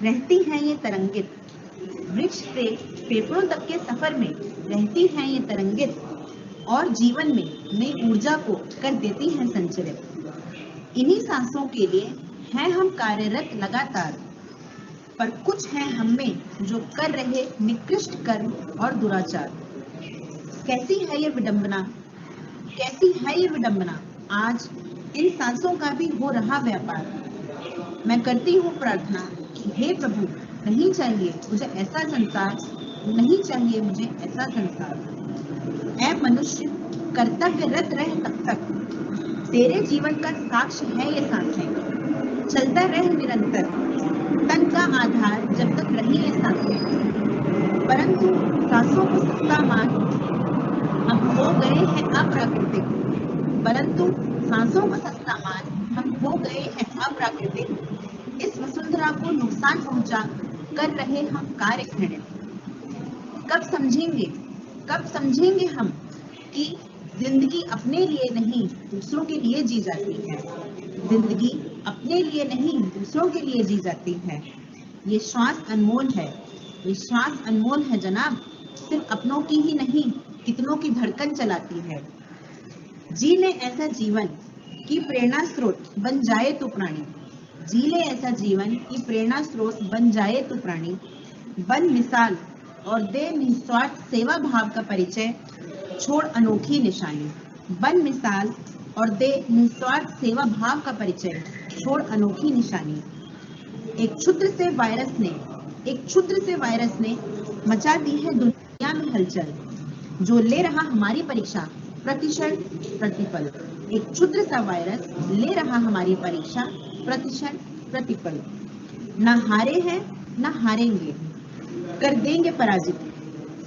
रहती हैं ये तरंगित, वृक्ष से फेफड़ों तक के सफर में रहती हैं ये तरंगित, और जीवन में नई ऊर्जा को कर देती हैं संचरित। इन्हीं सांसों के लिए हैं हम कार्यरत लगातार, पर कुछ हैं हम में जो कर रहे निकृष्ट कर्म और दुराचार। कैसी है ये विडंबना, आज इन सांसों का भी हो रहा व्यापार। मैं करती हूँ प्रार्थना कि हे प्रभु, नहीं चाहिए मुझे ऐसा संसार। ऐ मनुष्य, कर्तव्यरत रह तब तक, तेरे जीवन का साक्ष्य है ये सांसें। चलता रह निरंतर, तन का आधार जब तक रही ये सांसें। परंतु सांसों को सस्ता मान हम हो गए हैं अप्राकृतिक। इस वसुंधरा को नुकसान पहुंचा कर रहे हम कार्य घृणित। कब समझेंगे हम कि जिंदगी अपने लिए नहीं दूसरों के लिए जी जाती है। ये श्वास अनमोल है जनाब, सिर्फ अपनों की ही नहीं कितनों की धड़कन चलाती है। जी ले ऐसा जीवन की प्रेरणा स्रोत बन जाए तो प्राणी, बन मिसाल और दे निस्वार्थ सेवा भाव का परिचय, छोड़ अनोखी निशानी। एक क्षुद्र से वायरस ने मचा दी है दुनिया में हलचल, जो ले रहा हमारी परीक्षा प्रतिक्षण प्रतिपल। एक क्षुद्र सा वायरस ले रहा हमारी परीक्षा प्रतिक्षण प्रतिपल। न हारे हैं न हारेंगे, कर देंगे पराजित।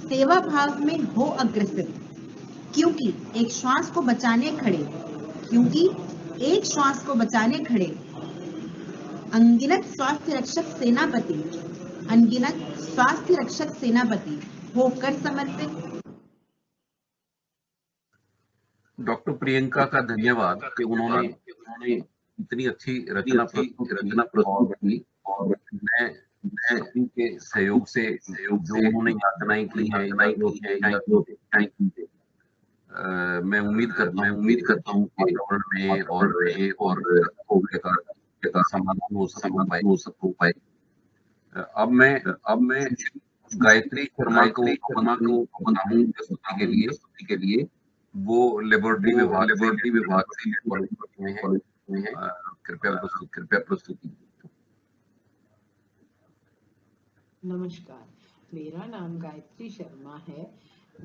सेवा भाव में हो अग्रसित, क्योंकि एक श्वास को बचाने अनगिनत स्वास्थ्य रक्षक सेनापति होकर समर्पित। डॉक्टर प्रियंका का धन्यवाद कि उन्होंने इतनी अच्छी रचना प्रस्तुत की, और मैं उनके सहयोग से जो उन्होंने यातनाएं की हैं, मैं उम्मीद करता हूँ कि वातावरण में और का समाधान हो पाए। अब मैं गायत्री शर्मा को बताऊं प्रस्तुति के लिए। वो लेबोरेटरी विभाग से हैं। कृपया प्रस्तुति। नमस्कार, मेरा नाम गायत्री शर्मा है।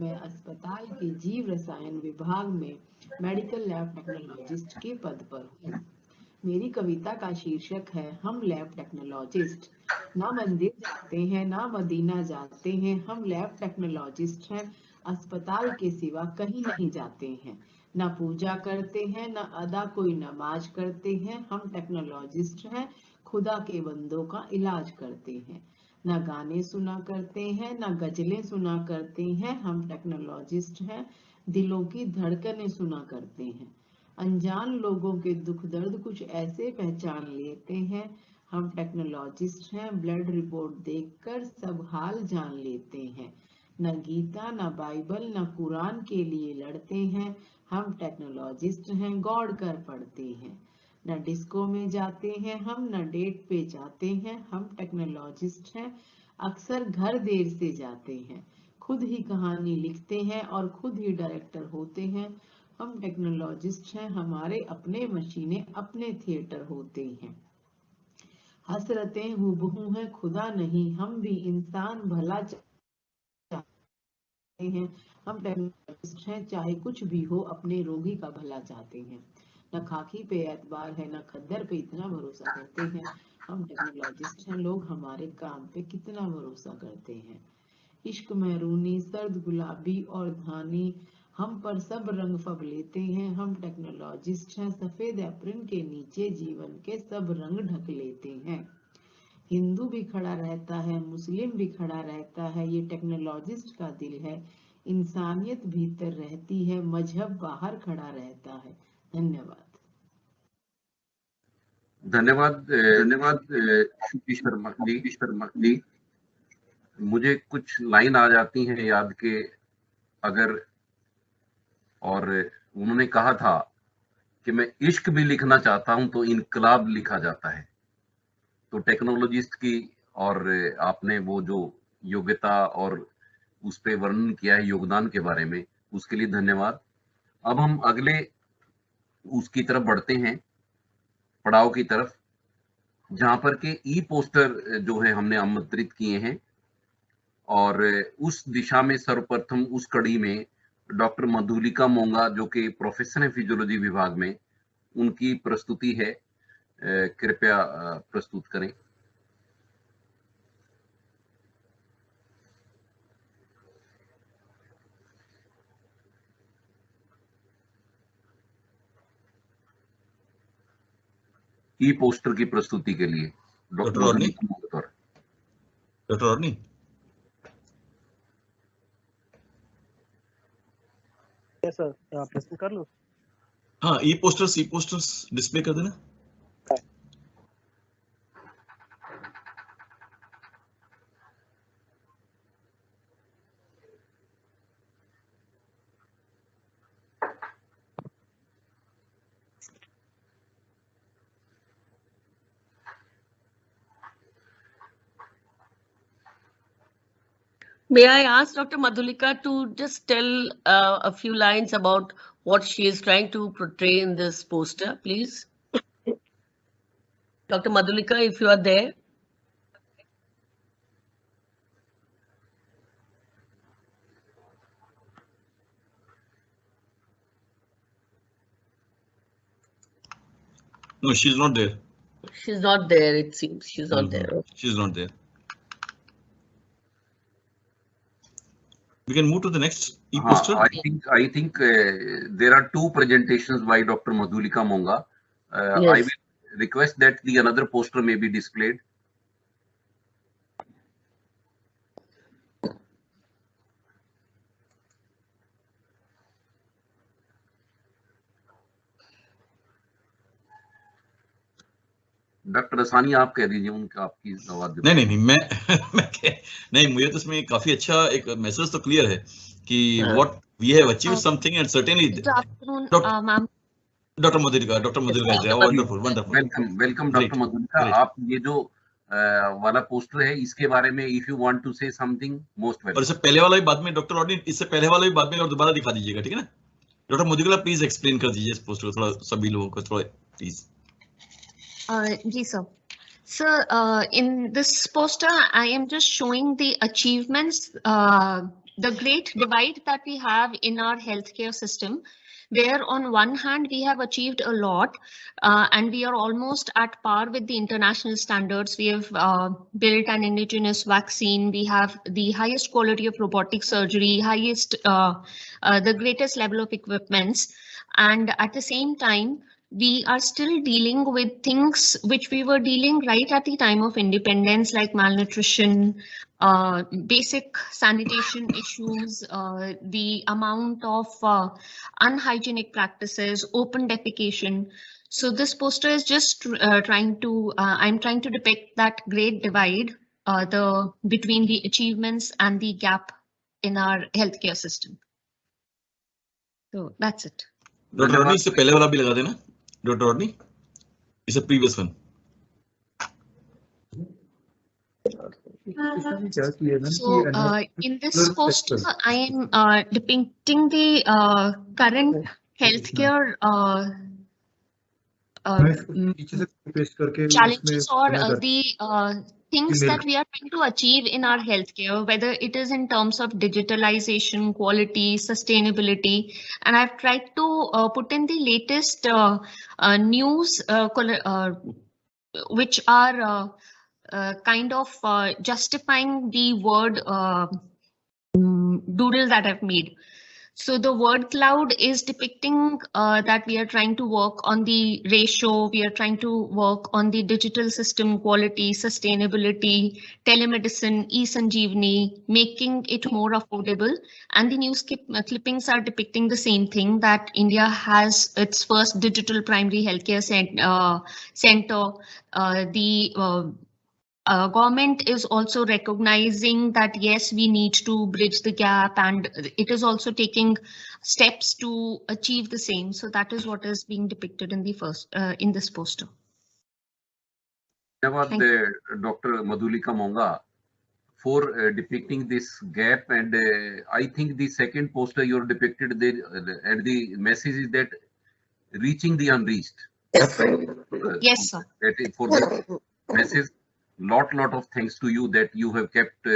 मैं अस्पताल के जीव रसायन विभाग में मेडिकल लैब टेक्नोलॉजिस्ट के पद पर हूँ। मेरी कविता का शीर्षक है हम लैब टेक्नोलॉजिस्ट। ना मंदिर जाते हैं ना मदीना जाते हैं, हम लैब टेक्नोलॉजिस्ट हैं। अस्पताल के सिवा कहीं नहीं जाते हैं, ना पूजा करते हैं ना अदा कोई नमाज करते हैं, हम टेक्नोलॉजिस्ट हैं। खुदा के बंदों का इलाज करते हैं, ना गाने सुना करते हैं ना गजलें सुना करते हैं, हम टेक्नोलॉजिस्ट हैं। दिलों की धड़कनें सुना करते हैं, अनजान लोगों के दुख दर्द कुछ ऐसे पहचान लेते हैं, हम टेक्नोलॉजिस्ट हैं। ब्लड रिपोर्ट देखकर सब हाल जान लेते हैं, न गीता न बाइबल न कुरान के लिए लड़ते हैं, हम टेक्नोलॉजिस्ट हैं। गौड़ कर पढ़ते हैं, न डिस्को में जाते हैं हम न डेट पे जाते हैं, हम टेक्नोलॉजिस्ट हैं। अक्सर घर देर से जाते हैं, खुद ही कहानी लिखते हैं और खुद ही डायरेक्टर होते हैं, हम टेक्नोलॉजिस्ट हैं। हमारे अपने मशीनें अपने थिएटर होते हैं, हसरतें हूबहू हैं खुदा नहीं, हम भी इंसान भला चाहते हैं, हम टेक्नोलॉजिस्ट हैं। चाहे कुछ भी हो अपने रोगी का भला चाहते हैं, न खाकी पे एतबार है न खद्दर पे इतना भरोसा करते हैं, हम टेक्नोलॉजिस्ट हैं। लोग हमारे काम पे कितना भरोसा करते हैं, इश्क महरूनी सर्द गुलाबी और धानी, हम पर सब रंग फब लेते हैं, हम टेक्नोलॉजिस्ट हैं। सफेद एप्रिन के नीचे जीवन के सब रंग ढक लेते हैं, हिंदू भी खड़ा रहता है मुस्लिम भी खड़ा रहता है, ये टेक्नोलॉजिस्ट का दिल है। इंसानियत भीतर रहती है, मजहब बाहर खड़ा रहता है। धन्यवाद। धन्यवाद श्रुति शर्मा जी। मुझे कुछ लाइन आ जाती हैं याद के, अगर, और उन्होंने कहा था कि मैं इश्क भी लिखना चाहता हूं तो इनकलाब लिखा जाता है। तो टेक्नोलॉजिस्ट की, और आपने वो जो योग्यता और उस पे वर्णन किया है योगदान के बारे में, उसके लिए धन्यवाद। अब हम अगले उसकी तरफ बढ़ते हैं, पड़ाव की तरफ, जहां पर के ई पोस्टर जो है हमने आमंत्रित किए हैं, और उस दिशा में सर्वप्रथम उस कड़ी में डॉक्टर मधुलिका मोंगा जो कि प्रोफेसर है फिजियोलॉजी विभाग में, उनकी प्रस्तुति है। कृपया प्रस्तुत करें। ई पोस्टर की प्रस्तुति के लिए डॉक्टर ऑर्नी। सर प्रस्तुत कर लो। हाँ, ई पोस्टर्स डिस्प्ले कर देना। May I ask Dr. Madhulika to just tell a few lines about what she is trying to portray in this poster, please? Dr. Madhulika, if you are there. No, she's not there. She's not there, it seems. She's not there. She's not there. We can move to the next e-poster. I think there are two presentations by Dr. Madhulika Monga. Yes. I will request that the another poster may be displayed. Doctor Rasani, आप कह दीजिए, उनका आपकी आवाज। नहीं मैं नहीं, मुझे तो इसमें काफी अच्छा एक मैसेज तो क्लियर है कि what we have achieved something and certainly. Doctor Madhulika welcome doctor Madhulika. आप ये जो वाला पोस्टर है इसके बारे में if you want to say something most welcome. और इससे पहले वाला भी बाद में डॉक्टर ऑर्डिन, इससे पहले वाला भी बाद में और दोबारा दिखा दीजिएगा, ठीक है ना? डॉक्टर मधुलिका प्लीज एक्सप्लेन कर दीजिए इस पोस्टर को थोड़ा, सभी लोगों को थोड़ा प्लीज। जी sir, So in this poster, I am just showing the achievements, the great divide that we have in our healthcare system. Where on one hand, we have achieved a lot and we are almost at par with the international standards. We have built an indigenous vaccine. We have the highest quality of robotic surgery, the greatest level of equipments. And at the same time, we are still dealing with things which we were dealing right at the time of independence, like malnutrition, basic sanitation issues, the amount of unhygienic practices, open defecation. So this poster is just I'm trying to depict that great divide between the achievements and the gap in our healthcare system. So that's it. Doctor Rodney इससे पहले वाला भी लगा देना doctor Rodney it's a previous one So in this poster, I am depicting the current healthcare challenges or the things that we are trying to achieve in our healthcare, whether it is in terms of digitalization, quality, sustainability. And I've tried to put in the latest news which are kind of justifying the word doodle that I've made. So the word cloud is depicting that we are trying to work on the ratio, we are trying to work on the digital system quality, sustainability, telemedicine, e-Sanjeevani, making it more affordable. And the news clippings are depicting the same thing, that India has its first digital primary healthcare center. Government is also recognizing that yes, we need to bridge the gap, and it is also taking steps to achieve the same. So that is what is being depicted in the in this poster. धन्यवाद Dr. Madhulika Monga for depicting this gap, and I think the second poster you are depicted there, and the message is that reaching the unreached. Yes, sir. For this message, lot of thanks to you that you have kept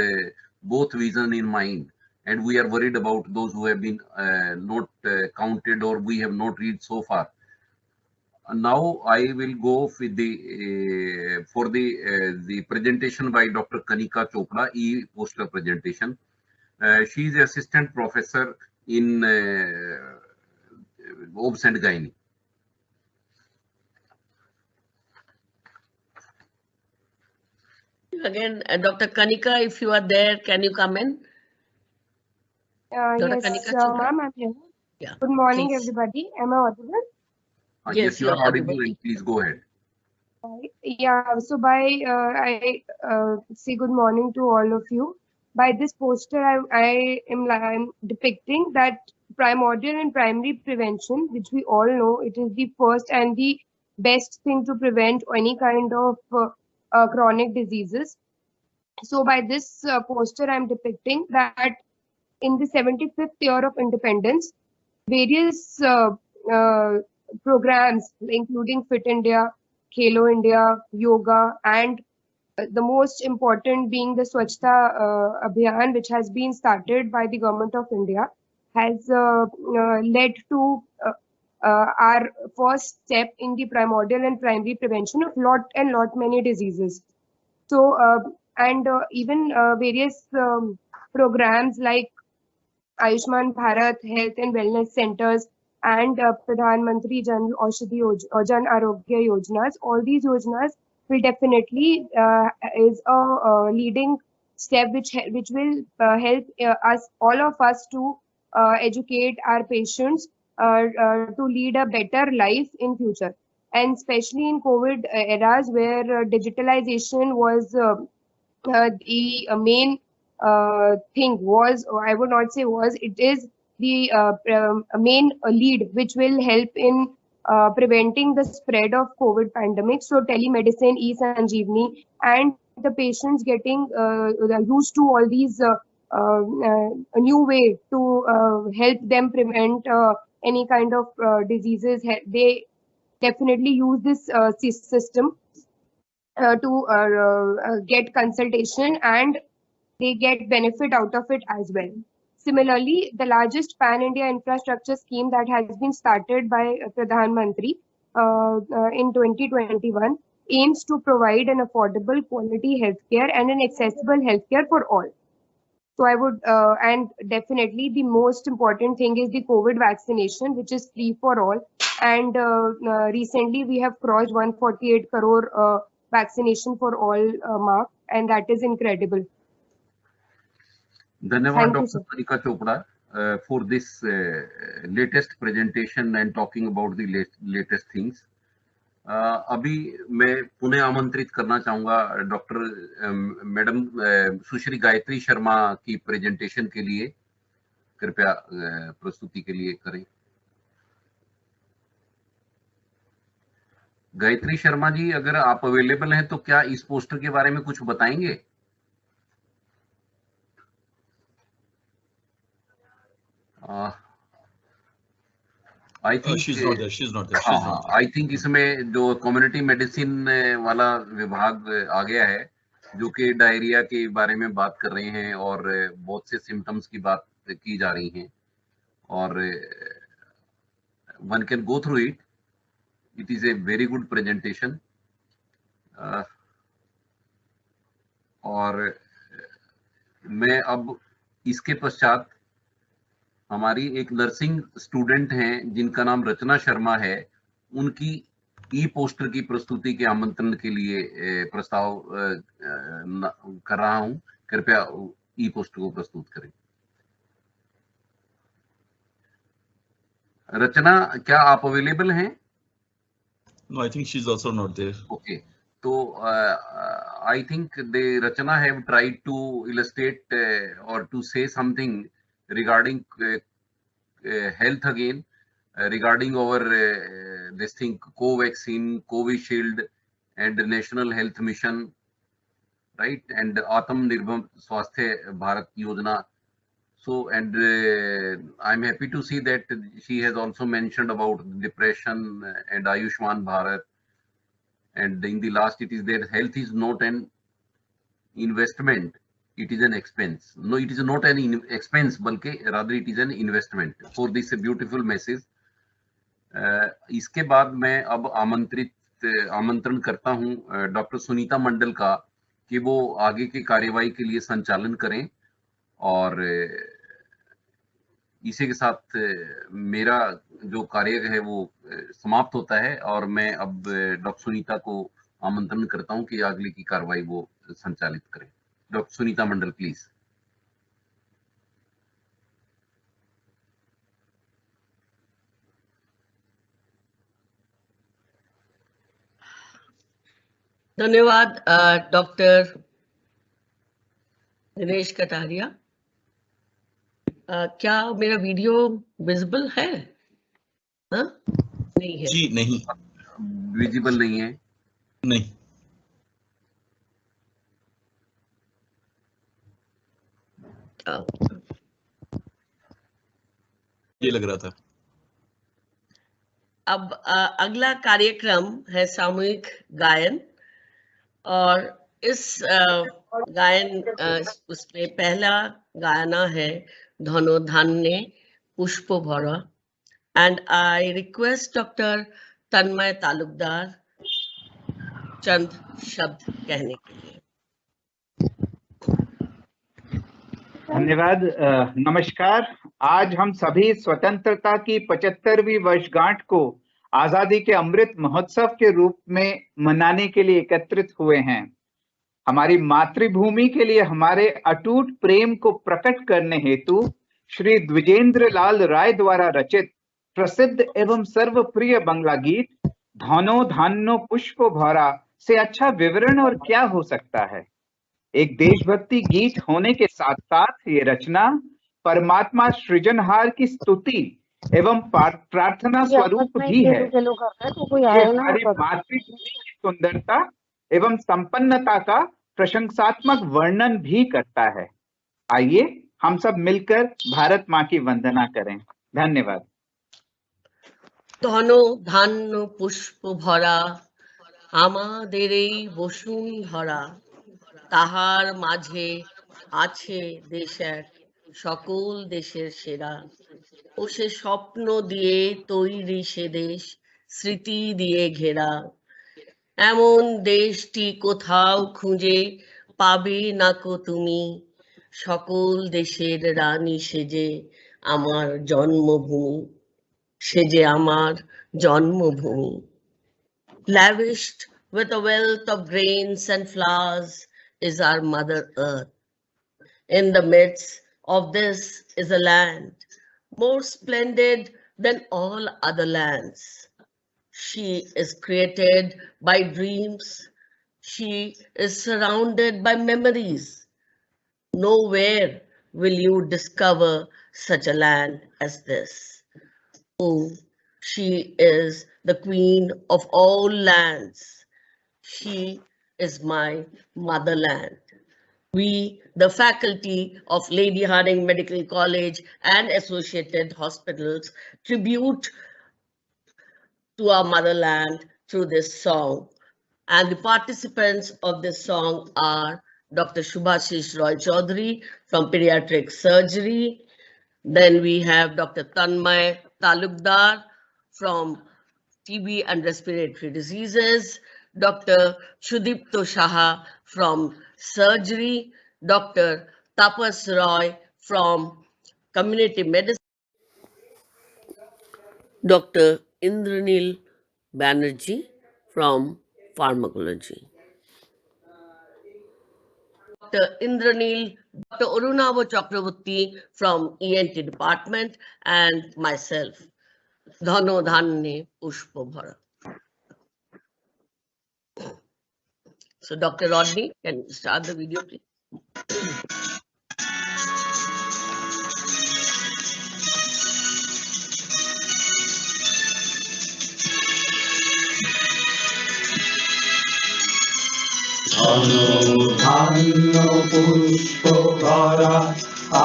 both vision in mind, and we are worried about those who have been not counted or we have not read so far. Now I will go with the for the presentation by Dr. Kanika Chopra, e-poster presentation. She is assistant professor in OBS and Gynae. Again, Dr. Kanika, if you are there, can you come in? Yes, ma'am, I'm here. Yeah, good morning, please. everybody. Am I audible? Yes, you are audible. Please go ahead. Yeah, so I say good morning to all of you. By this poster, I'm depicting that primordial and primary prevention, which we all know, it is the first and the best thing to prevent any kind of chronic diseases. So by this poster, I'm depicting that in the 75th year of independence, various programs, including Fit India, Khelo India, yoga, and the most important being the Swachhta Abhiyan, which has been started by the Government of India, has led to our first step in the primordial and primary prevention of lot many diseases. So, even various programs like Ayushman Bharat Health and Wellness Centers and Pradhan Mantri Jan Arogya Yojanas, all these yojanas will definitely is a leading step which will help all of us to educate our patients to lead a better life in future, and especially in COVID eras where digitalization was the main thing was, or I would not say was, it is the main lead which will help in preventing the spread of COVID pandemic. So telemedicine, e-Sanjeevani, and the patients getting used to all these a new way to help them prevent any kind of diseases. They definitely use this system. to get consultation, and they get benefit out of it as well. Similarly, the largest pan-India infrastructure scheme that has been started by Pradhan Mantri in 2021 aims to provide an affordable quality healthcare and an accessible healthcare for all. So I would, and definitely the most important thing is the COVID vaccination, which is free for all. And recently we have crossed 148 crore vaccination for all mark, and that is incredible. धन्यवाद doctor Sarika Chopra for this latest presentation and talking about the latest things. अभी मैं पुनः आमंत्रित करना चाहूंगा डॉक्टर मैडम सुश्री गायत्री शर्मा की प्रेजेंटेशन के लिए, कृपया प्रस्तुति के लिए करें। गायत्री शर्मा जी, अगर आप अवेलेबल हैं तो क्या इस पोस्टर के बारे में कुछ बताएंगे? I think she's not there. I think इसमें जो कम्युनिटी मेडिसिन वाला विभाग आ गया है, जो कि डायरिया के बारे में बात कर रहे हैं और बहुत से सिम्टम्स की बात की जा रही हैं, और one can go through it. It is a very good presentation. और मैं अब इसके पश्चात हमारी एक नर्सिंग स्टूडेंट हैं जिनका नाम रचना शर्मा है, उनकी ई पोस्टर की प्रस्तुति के आमंत्रण के लिए प्रस्ताव कर रहा हूं. कृपया ई पोस्टर को प्रस्तुत करें. रचना, क्या आप अवेलेबल हैं? No, I think she's also not there. Okay. So I think the Rachana have tried to illustrate or to say something regarding health again, regarding our this thing, Covaxin, Covishield, and the National Health Mission, right? And Atmanirbhar Swasthya Bharat Yojana. So, and I'm happy to see that she has also mentioned about depression and Ayushman Bharat. And in the last, it is that health is not an investment, it is an expense. No, it is not an expense, balki rather it is an investment. For this beautiful message. इसके बाद मैं अब आमंत्रण करता हूं डॉक्टर सुनीता मंडल का कि वो आगे की कार्यवाही के लिए संचालन करें, और इसी के साथ मेरा जो कार्य है वो समाप्त होता है, और मैं अब डॉक्टर सुनीता को आमंत्रण करता हूं कि आगे की कार्रवाई वो संचालित करें. Doctor Sunita Mandal, please. धन्यवाद डॉक्टर दिनेश कटारिया. क्या मेरा वीडियो विजिबल है? हाँ? नहीं है जी, नहीं, विजिबल नहीं है. नहीं, ये लग रहा था. अब अगला कार्यक्रम है सामूहिक गायन, और इस गायन उसमें पहला गाना है धनो धान्य पुष्प भरा, and I request doctor Tanmay Talukdar चंद शब्द कहने के लिए. धन्यवाद. नमस्कार. आज हम सभी स्वतंत्रता की 75वीं वर्षगांठ को आजादी के अमृत महोत्सव के रूप में मनाने के लिए एकत्रित हुए हैं. हमारी मातृभूमि के लिए हमारे अटूट प्रेम को प्रकट करने हेतु श्री द्विजेंद्र लाल राय द्वारा रचित प्रसिद्ध एवं सर्वप्रिय बंगला गीत धनो धान्यो पुष्प भरा से अच्छा विवरण और क्या हो सकता है. एक देशभक्ति गीत होने के साथ साथ ये रचना परमात्मा सृजनहार की स्तुति एवं प्रार्थना स्वरूप भी है. हमारी मातृभूमि की सुंदरता एवं संपन्नता का प्रशंसात्मक वर्णन भी करता है. आइए हम सब मिलकर भारत माँ की वंदना करें. धन्यवाद. धनो धान्य पुष्प भरा আমাদের এই বসুন্ধরা, তাহার মাঝে আছে দেশ এক, সকল দেশের সেরা। ও সে স্বপ্ন দিয়ে তৈরি সে দেশ, স্মৃতি দিয়ে ঘেরা। এমন দেশটি কোথাও খুঁজে পাবে নাকো তুমি, সকল দেশের রানী সেজে আমার জন্মভূমি, সেজে আমার জন্মভূমি। Lavished with a wealth of grains and flowers is our Mother Earth. In the midst of this is a land more splendid than all other lands. She is created by dreams. She is surrounded by memories. Nowhere will you discover such a land as this. Oh, she is the queen of all lands. She is my motherland. We, the faculty of Lady Hardinge Medical College and associated hospitals, tribute to our motherland through this song. And the participants of this song are Dr. Shubhashish Roy Chaudhary from Pediatric Surgery. Then we have Dr. Tanmay Talukdar from TB and Respiratory Diseases, Dr. Shudipto Shaha from Surgery, Dr. Tapas Roy from Community Medicine, Dr. Indranil Banerjee from Pharmacology. Dr. Indranil, Dr. Arunava Chakraborty from ENT department, and myself, Dhano Dhanne Pushpo Bhara. So Dr. Rodney, can you start the video, please? ধান্য পুষ্প ভরা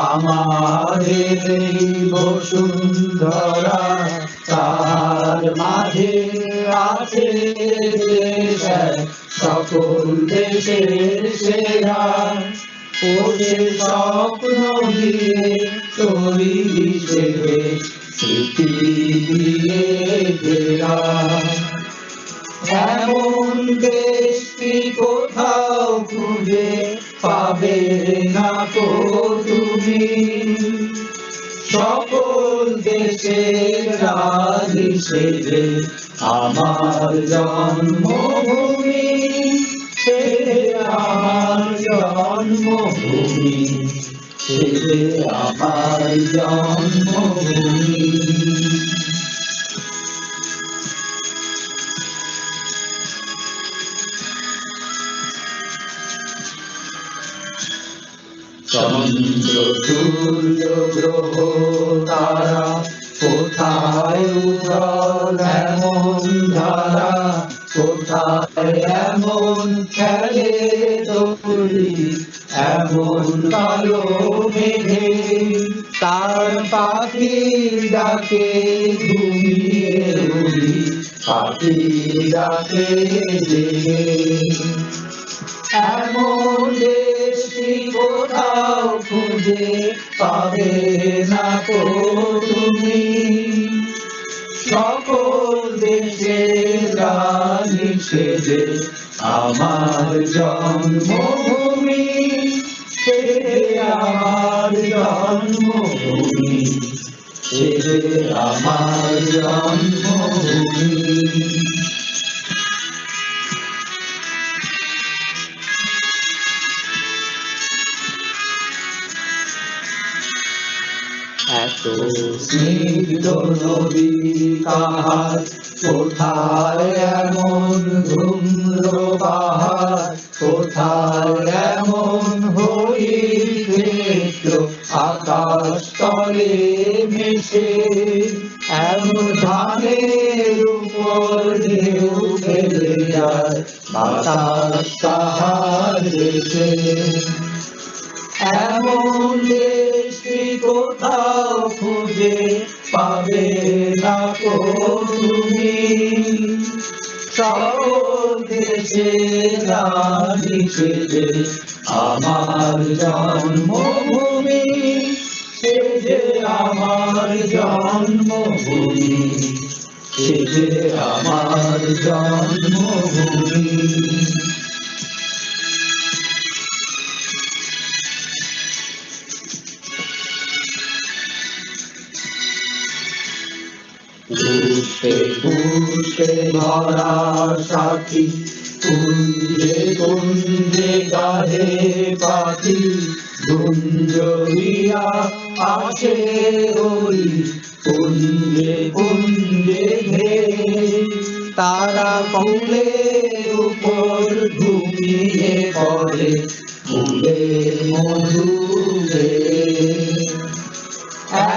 আমাদের এই বসুন্ধরা, তার মাঝে আছে দেশ এক, সকল দেশের সেরা। ও সে স্বপ্ন দিয়ে তৈরি সে দেশ, স্মৃতি দিয়ে ঘেরা। এমন দেশটি কোথাও খুঁজে পাবে না কো তুমি, সকল দেশের রানী সেজে আমার জন্মভূমি, সেজে আমার জন্মভূমি, সেজে আমার জন্মভূমি। চন্দ্র সূর্য গ্রহ তারা কোথায় উজ্জ্বল এমন ধারা, কোথায় এমন খেলে দোলি এমন কালো মেঘে, তার পাখি ডাকে ঘুমিয়ে উড়ি, পাখি ডাকে জেগে। এমন দেশটি কোথাও খুঁজে পাবে না কো তুমি, সকল দেশের রানী সেজে আমার জন্মভূমি, সেজে আমার জন্মভূমি, সেজে আমার জন্মভূমি। এত স্নিগ্ধ নদী কাহার, কোথায় এমন ধূম্র পাহাড়, কোথায় এমন হরিক্ষেত্র আকাশ তলে মিশে, এমন ধানের উপর ঢেউ ফেলে যায় বাতাস তাহার দেশে। এমন দেশটি কোথাও খুঁজে পাবে না কো তুমি, সকল দেশে রানী সেজে আমার জন্মভূমি, সে যে আমার জন্মভূমি, সে যে আমার জন্মভূমি। পুষ্পে পুষ্পে ভরা সাথী, কুঞ্জে কুঞ্জে গাহে পাখি, গুঞ্জরিয়া আসে ওই কুঞ্জে কুঞ্জে ঘে, তারা ফুলের উপর ঘুমিয়ে পড়ে ফুলের মধু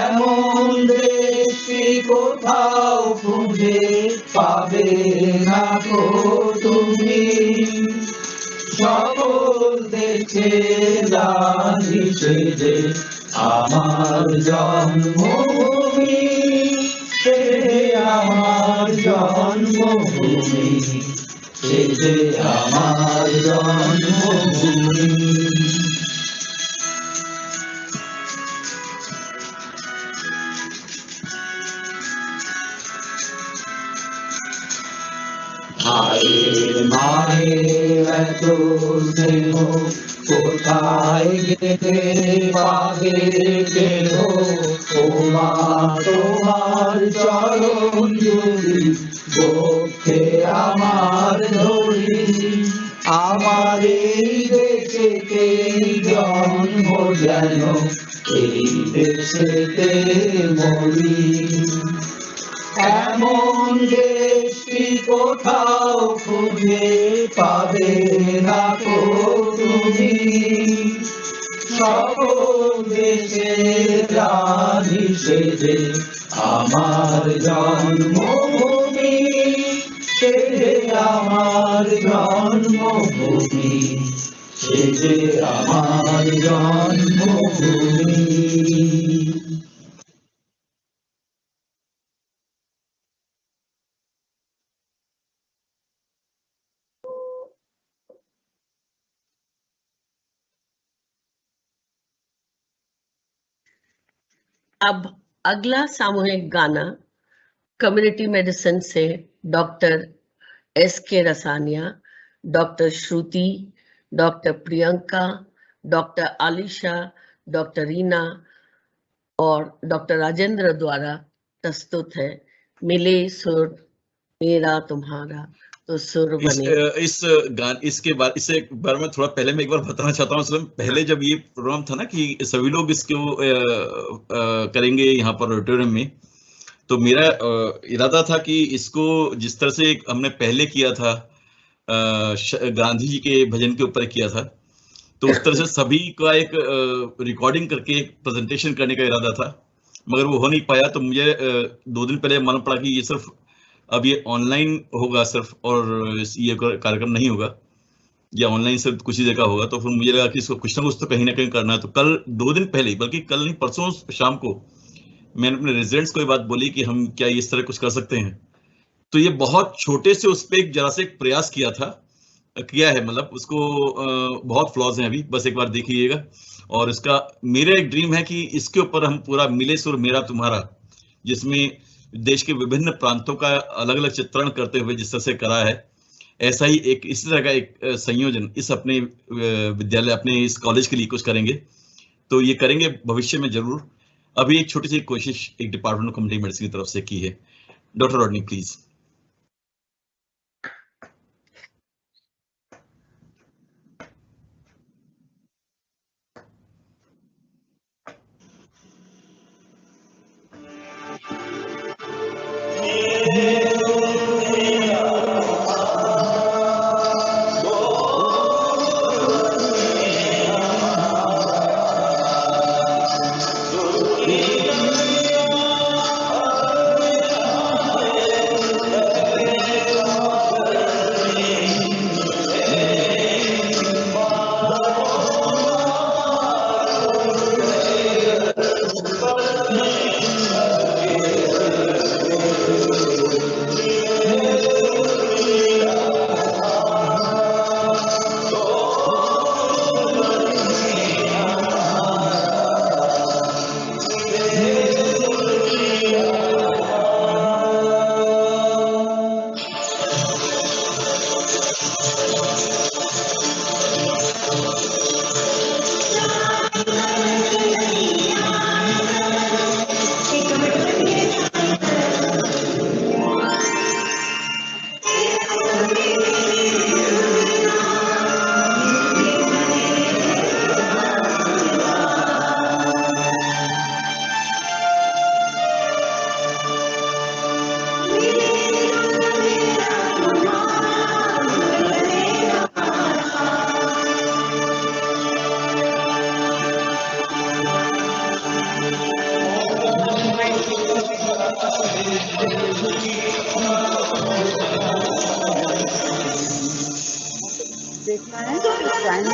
এমন দেশটি কোথাও খুঁজে পাবে না গো তুমি, সকল দেশে রানী সেজে আমার জন্মভূমি, সে আমার জন্মভূমি, সে যে আমার জন্মভূমি। মায়ের মায়ের এত স্নেহ কোথায় গেলে পাবে কেহ, ও মা তোমার চরণ জুড়ি বক্ষে আমার ধরি, আমার এই দেশেতে জন্ম যেন এই দেশেতে মরি, এমন দেশটি কোথাও খুঁজে পাবে না গো তুমি, সকল দেশে রানী সেজে আমার জন্মভূমি, সে যে আমার জন্মভূমি, সে যে আমার জন্মভূমি। अब अगला सामूहिक गाना कम्युनिटी मेडिसिन से doctor S.K. Rasania, doctor Shruti, doctor Priyanka, doctor Alisha, doctor Reena और डॉक्टर राजेंद्र द्वारा प्रस्तुत है। मिले सुर मेरा तुम्हारा तो सुर बने। इसके बाद इससे बारे में थोड़ा पहले मैं एक बार बताना चाहता हूँ। पहले जब ये प्रोग्राम था ना कि सभी लोग इसको करेंगे यहाँ पर ऑडिटोरियम में, तो मेरा इरादा था कि इसको जिस तरह से हमने पहले किया था गांधी जी के भजन के ऊपर किया था, तो उस तरह से सभी का एक रिकॉर्डिंग करके एक प्रेजेंटेशन करने का इरादा था, मगर वो हो नहीं पाया। तो मुझे 2 दिन पहले मालूम पड़ा कि ये सिर्फ अब ये ऑनलाइन होगा सिर्फ, और ये कार्यक्रम नहीं होगा या ऑनलाइन सिर्फ कुछ ही जगह होगा। तो फिर मुझे लगा कि इसको कुछ ना कहीं करना है। तो कल 2 दिन पहले, बल्कि कल नहीं परसों शाम को मैंने अपने रेजिडेंट्स को ये बात बोली कि हम क्या इस तरह कुछ कर सकते हैं। तो ये बहुत छोटे से उस पर जरा से एक प्रयास किया है, मतलब उसको बहुत फ्लॉज हैं अभी, बस एक बार देखिएगा। और इसका मेरा एक ड्रीम है कि इसके ऊपर हम पूरा मिले सुर मेरा तुम्हारा, जिसमें देश के विभिन्न प्रांतों का अलग अलग चित्रण करते हुए जिस तरह से करा है, ऐसा ही एक इसी तरह का एक संयोजन इस अपने विद्यालय अपने इस कॉलेज के लिए कुछ करेंगे। तो ये करेंगे भविष्य में जरूर। अभी एक छोटी सी कोशिश एक डिपार्टमेंट ऑफ कम्युनिटी मेडिसिन की तरफ से की है। Doctor Rodney please.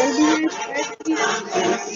कमल भी है शायद।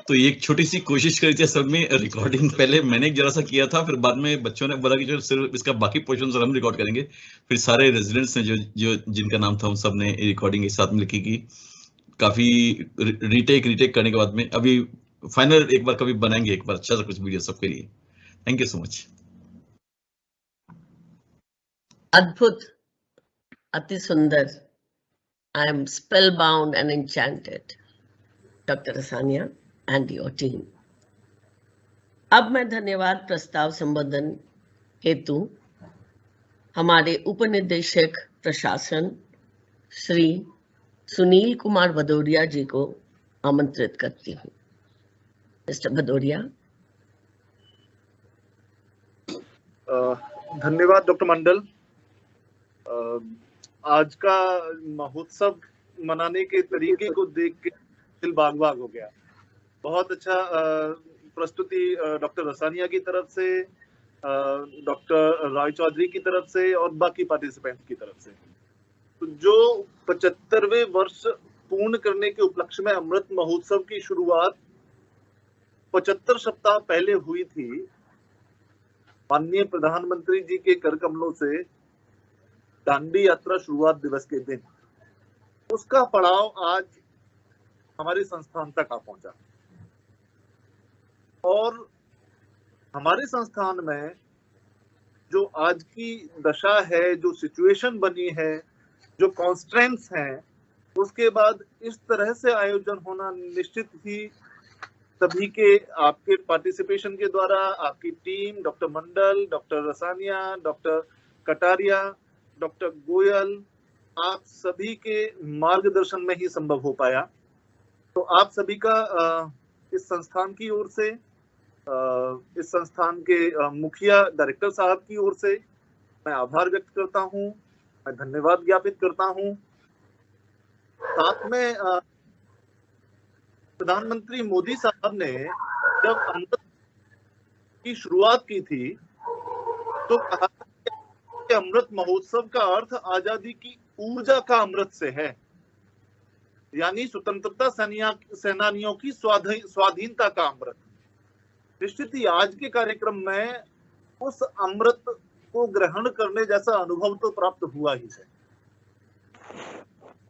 तो ये एक छोटी सी कोशिश करी थी असल में रिकॉर्डिंग। पहले मैंने एक जरा सा किया था, फिर बाद में बच्चों ने बोला कि जो सिर्फ इसका बाकी पोर्शन हम रिकॉर्ड करेंगे। फिर सारे रेजिडेंट्स ने जो जिनका नाम था उन सब ने रिकॉर्डिंग एक साथ मिलकर की। काफी रीटेक करने के बाद में अभी फाइनल एक बार कभी बनाएंगे एक बार अच्छा सा कुछ वीडियो सबके लिए। Thank you so much. अद्भुत, अति सुंदर। I am spellbound and enchanted, doctor Asania and your team. अब मैं धन्यवाद प्रस्ताव संबोधन हेतु हमारे उपनिदेशक प्रशासन श्री सुनील कुमार भदौरिया जी को आमंत्रित करती हूँ। मिस्टर भदौरिया। धन्यवाद डॉक्टर मंडल। आज का महोत्सव मनाने के तरीके को देख के दिल बाग बाग हो गया। बहुत अच्छा प्रस्तुति डॉक्टर रसानिया की तरफ से, डॉक्टर रॉय चौधरी की तरफ से और बाकी पार्टिसिपेंट्स की तरफ से। तो जो 75वें वर्ष पूर्ण करने के उपलक्ष्य में अमृत महोत्सव की शुरुआत 75 सप्ताह पहले हुई थी, माननीय प्रधानमंत्री जी के कर कमलों से दांडी यात्रा शुरुआत दिवस के दिन, उसका पड़ाव आज हमारे संस्थान तक आ पहुंचा। और हमारे संस्थान में जो आज की दशा है, जो सिचुएशन बनी है, जो कॉन्स्ट्रेंट्स हैं, उसके बाद इस तरह से आयोजन होना निश्चित ही सभी के आपके पार्टिसिपेशन के द्वारा, आपकी टीम, डॉक्टर मंडल, doctor रसानिया, doctor Kataria, doctor Goyal, आप सभी के मार्गदर्शन में ही संभव हो पाया। तो आप सभी का इस संस्थान की ओर से, इस संस्थान के मुखिया डायरेक्टर साहब की ओर से मैं आभार व्यक्त करता हूं, मैं धन्यवाद ज्ञापित करता हूं। साथ में प्रधानमंत्री मोदी साहब ने जब अमृत की शुरुआत की थी तो कहा कि अमृत महोत्सव का अर्थ आजादी की ऊर्जा का अमृत से है, यानी स्वतंत्रता सेनानियों की स्वाधीनता का अमृत। निश्चित ही आज के कार्यक्रम में उस अमृत को ग्रहण करने जैसा अनुभव तो प्राप्त हुआ ही है।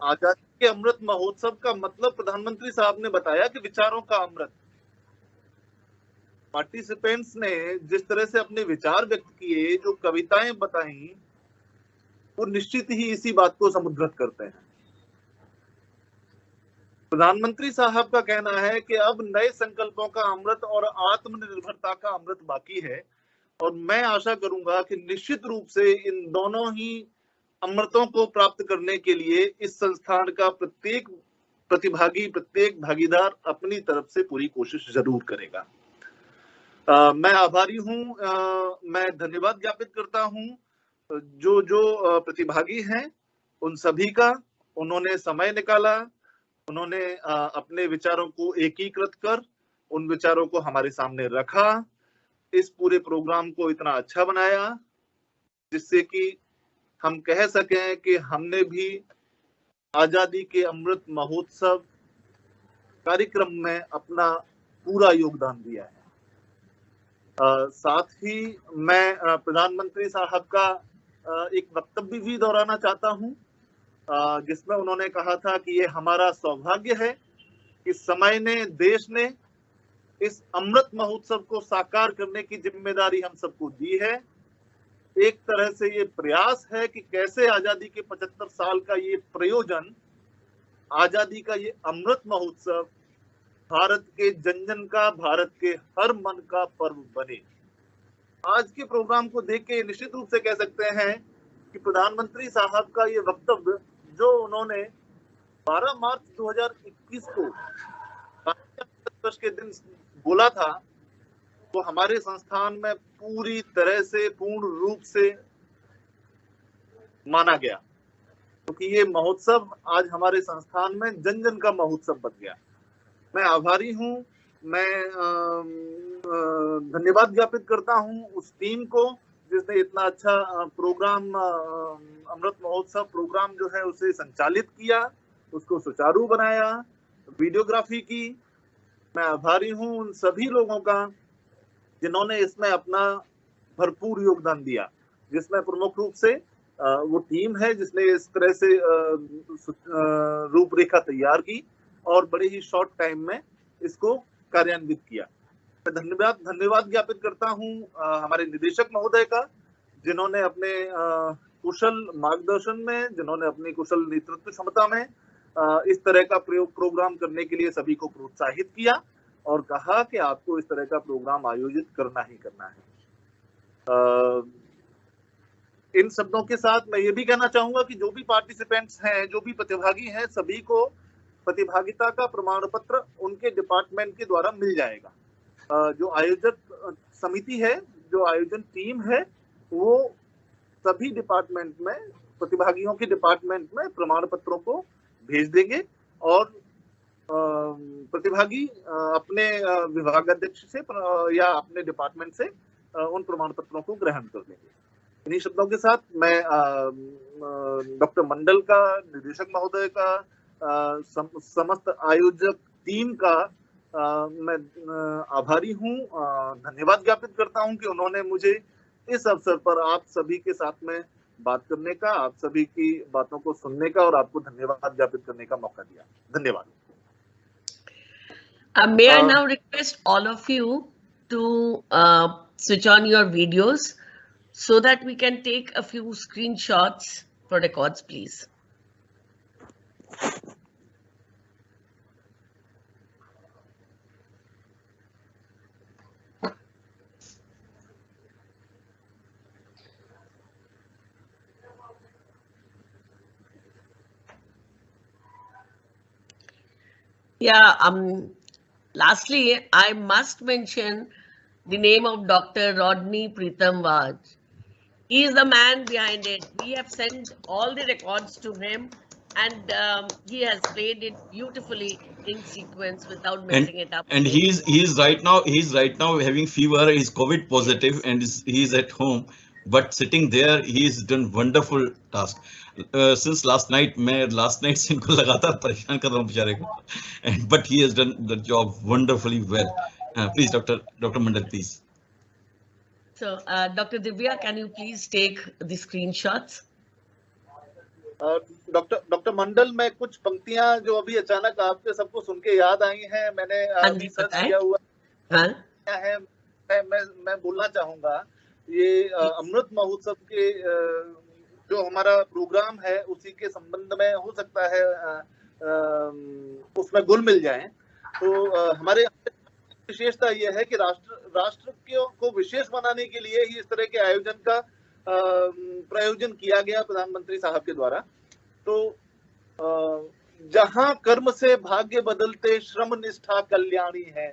आजादी के अमृत महोत्सव का मतलब प्रधानमंत्री साहब ने बताया कि विचारों का अमृत। पार्टिसिपेंट्स ने जिस तरह से अपने विचार व्यक्त किए, जो कविताएं बताई, वो निश्चित ही इसी बात को समुद्रत करते हैं। प्रधानमंत्री साहब का कहना है कि अब नए संकल्पों का अमृत और आत्मनिर्भरता का अमृत बाकी है, और मैं आशा करूंगा कि निश्चित रूप से इन दोनों ही अमृतों को प्राप्त करने के लिए इस संस्थान का प्रत्येक प्रतिभागी, प्रत्येक भागीदार अपनी तरफ से पूरी कोशिश जरूर करेगा। मैं आभारी हूं, मैं धन्यवाद ज्ञापित करता हूं जो प्रतिभागी हैं उन सभी का। उन्होंने समय निकाला, उन्होंने अपने विचारों को एकीकृत कर उन विचारों को हमारे सामने रखा, इस पूरे प्रोग्राम को इतना अच्छा बनाया जिससे कि हम कह सकें कि हमने भी आजादी के अमृत महोत्सव कार्यक्रम में अपना पूरा योगदान दिया है। साथ ही मैं प्रधानमंत्री साहब का एक वक्तव्य भी दोहराना चाहता हूं, जिसमें उन्होंने कहा था कि ये हमारा सौभाग्य है कि समय ने, देश ने इस अमृत महोत्सव को साकार करने की जिम्मेदारी हम सबको दी है। एक तरह से ये प्रयास है कि कैसे आजादी के 75 साल का ये प्रयोजन, आजादी का ये अमृत महोत्सव भारत के जन जन का, भारत के हर मन का पर्व बने। आज के प्रोग्राम को देख के निश्चित रूप से कह सकते हैं कि प्रधानमंत्री साहब का ये वक्तव्य जो उन्होंने 12 मार्च 2021 को वर्ष के दिन बोला था, वो हमारे संस्थान में पूरी तरह से, पूर्ण रूप से माना गया, क्योंकि ये महोत्सव आज हमारे संस्थान में जन जन का महोत्सव बन गया। मैं आभारी हूं, मैं धन्यवाद ज्ञापित करता हूं उस टीम को जिसने इतना अच्छा प्रोग्राम, अमृत महोत्सव प्रोग्राम जो है उसे संचालित किया, उसको सुचारू बनाया, वीडियोग्राफी की। मैं आभारी हूं उन सभी लोगों का जिन्होंने इसमें अपना भरपूर योगदान दिया, जिसमें प्रमुख रूप से वो टीम है जिसने इस तरह से रूपरेखा तैयार की और बड़े ही शॉर्ट टाइम में इसको कार्यान्वित किया। मैं धन्यवाद ज्ञापित करता हूं हमारे निदेशक महोदय का, जिन्होंने अपने कुशल मार्गदर्शन में, जिन्होंने अपनी कुशल नेतृत्व क्षमता में इस तरह का प्रोग्राम करने के लिए सभी को प्रोत्साहित किया और कहा कि आपको इस तरह का प्रोग्राम आयोजित करना ही करना है। इन शब्दों के साथ मैं ये भी कहना चाहूंगा कि जो भी पार्टिसिपेंट्स हैं, जो भी प्रतिभागी हैं, सभी को प्रतिभागिता का प्रमाण पत्र उनके डिपार्टमेंट के द्वारा मिल जाएगा। जो आयोजक समिति है, जो आयोजन टीम है, वो सभी डिपार्टमेंट में, प्रतिभागियों के डिपार्टमेंट में प्रमाण पत्रों को भेज देंगे और प्रतिभागी अपने विभागाध्यक्ष से या अपने डिपार्टमेंट से उन प्रमाण पत्रों को ग्रहण कर लेंगे। इन्हीं शब्दों के साथ मैं डॉक्टर मंडल का, निदेशक महोदय का, समस्त आयोजक टीम का मैं आभारी हूँ, धन्यवाद ज्ञापित करता हूँ कि उन्होंने मुझे इस अवसर पर आप सभी के साथ में बात करने का, आप सभी की बातों को सुनने का और आपको धन्यवाद ज्ञापित करने का मौका दिया। धन्यवाद। May I now request all of you to switch on your videos so that we can take a few screenshots for records, please. Yeah, lastly, I must mention the name of Dr. Rodney Pritam Vaj. He is the man behind it. We have sent all the records to him, and he has played it beautifully in sequence without messing it up. And he's right now having fever. He's COVID positive, and he's at home. But sitting there, he's done wonderful task. Since last night से इनको लगातार परेशान कर रहा हूँ बेचारे को. But he has done the job wonderfully well. Please, Dr. Mandal, please. So, Dr. Divya, can you please take the screenshots? Doctor Mandal, मैं कुछ पंक्तियां जो अभी अचानक आपके सबको सुन के याद आई हैं, मैंने अभी सर्च किया हुआ है, मैं बोलना चाहूंगा। ये अमृत महोत्सव के जो हमारा प्रोग्राम है उसी के संबंध में हो सकता है उसमें गुल मिल जाए। तो हमारे विशेषता ये है कि राष्ट्र को विशेष बनाने के लिए ही इस तरह के आयोजन का प्रयोजन किया गया प्रधानमंत्री साहब के द्वारा। तो जहां कर्म से भाग्य बदलते श्रम निष्ठा कल्याणी है,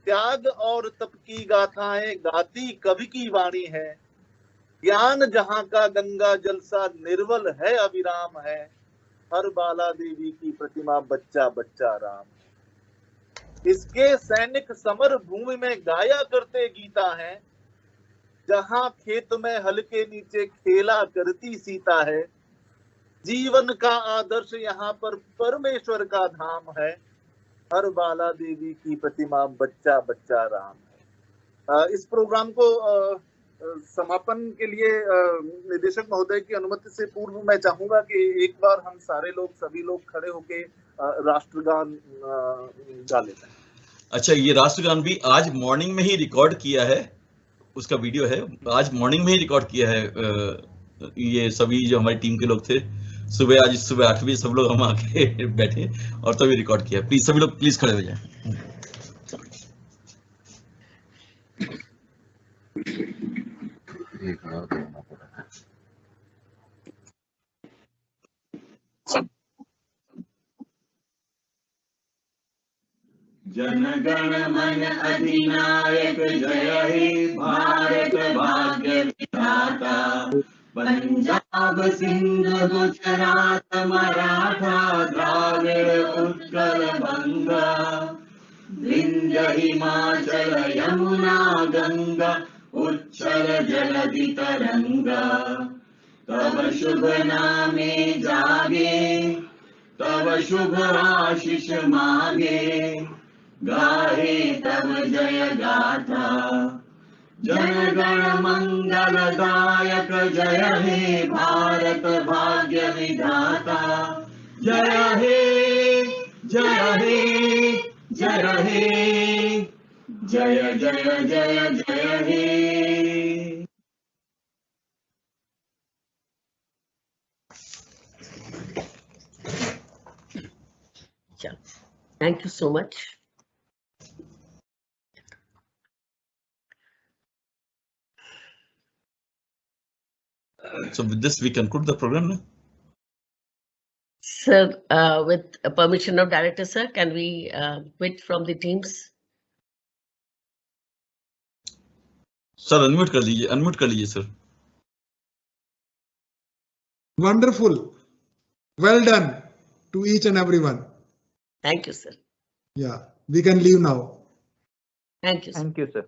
त्याग और तप की गाथाएं गाती कवि की वाणी है, ज्ञान जहां का गंगा जल सा निर्मल है अविराम है, हर बाला देवी की प्रतिमा बच्चा बच्चा राम। इसके सैनिक समर भूमि में गाया करते गीता है, जहां खेत में हल के नीचे खेला करती सीता है, जीवन का आदर्श यहाँ पर परमेश्वर का धाम है, हर बाला देवी की प्रतिमा बच्चा बच्चा राम है। इस प्रोग्राम को समापन के लिए निदेशक महोदय की अनुमति से पूर्व मैं चाहूंगा कि एक बार हम सभी लोग खड़े होके राष्ट्रगान गा लेते हैं। अच्छा, ये राष्ट्रगान भी आज मॉर्निंग में ही रिकॉर्ड किया है, उसका वीडियो है, आज मॉर्निंग में ही रिकॉर्ड किया है। ये सभी जो हमारी टीम के लोग थे, आज सुबह 8 बजे सब लोग हम आके बैठे और तभी रिकॉर्ड किया। प्लीज सभी लोग प्लीज खड़े हो जाएं। जन गण मन अधिनायक जय हे भारत भाग्य विधाता, पंजाब सिंध गुजरात मराठा द्राविड़ उत्कल बंगा, विंध्य हिमाचल यमुना गंगा उच्छल जलधि तरंगा, तव शुभ नामे जागे तव शुभ आशीष मांगे, गाहे तव जय गाथा, जन गण मंगल दायक जय हे भारत भाग्य विधाता, जय हे जय हे जय हे जय जय जय जय हे। Thank you so much. So with this, we conclude the program now. Sir, with permission of director, sir, can we quit from the teams? Sir, unmute कर लीजिए sir. Wonderful. Well done to each and everyone. Thank you, sir. Yeah, we can leave now. Thank you, sir. Thank you, sir.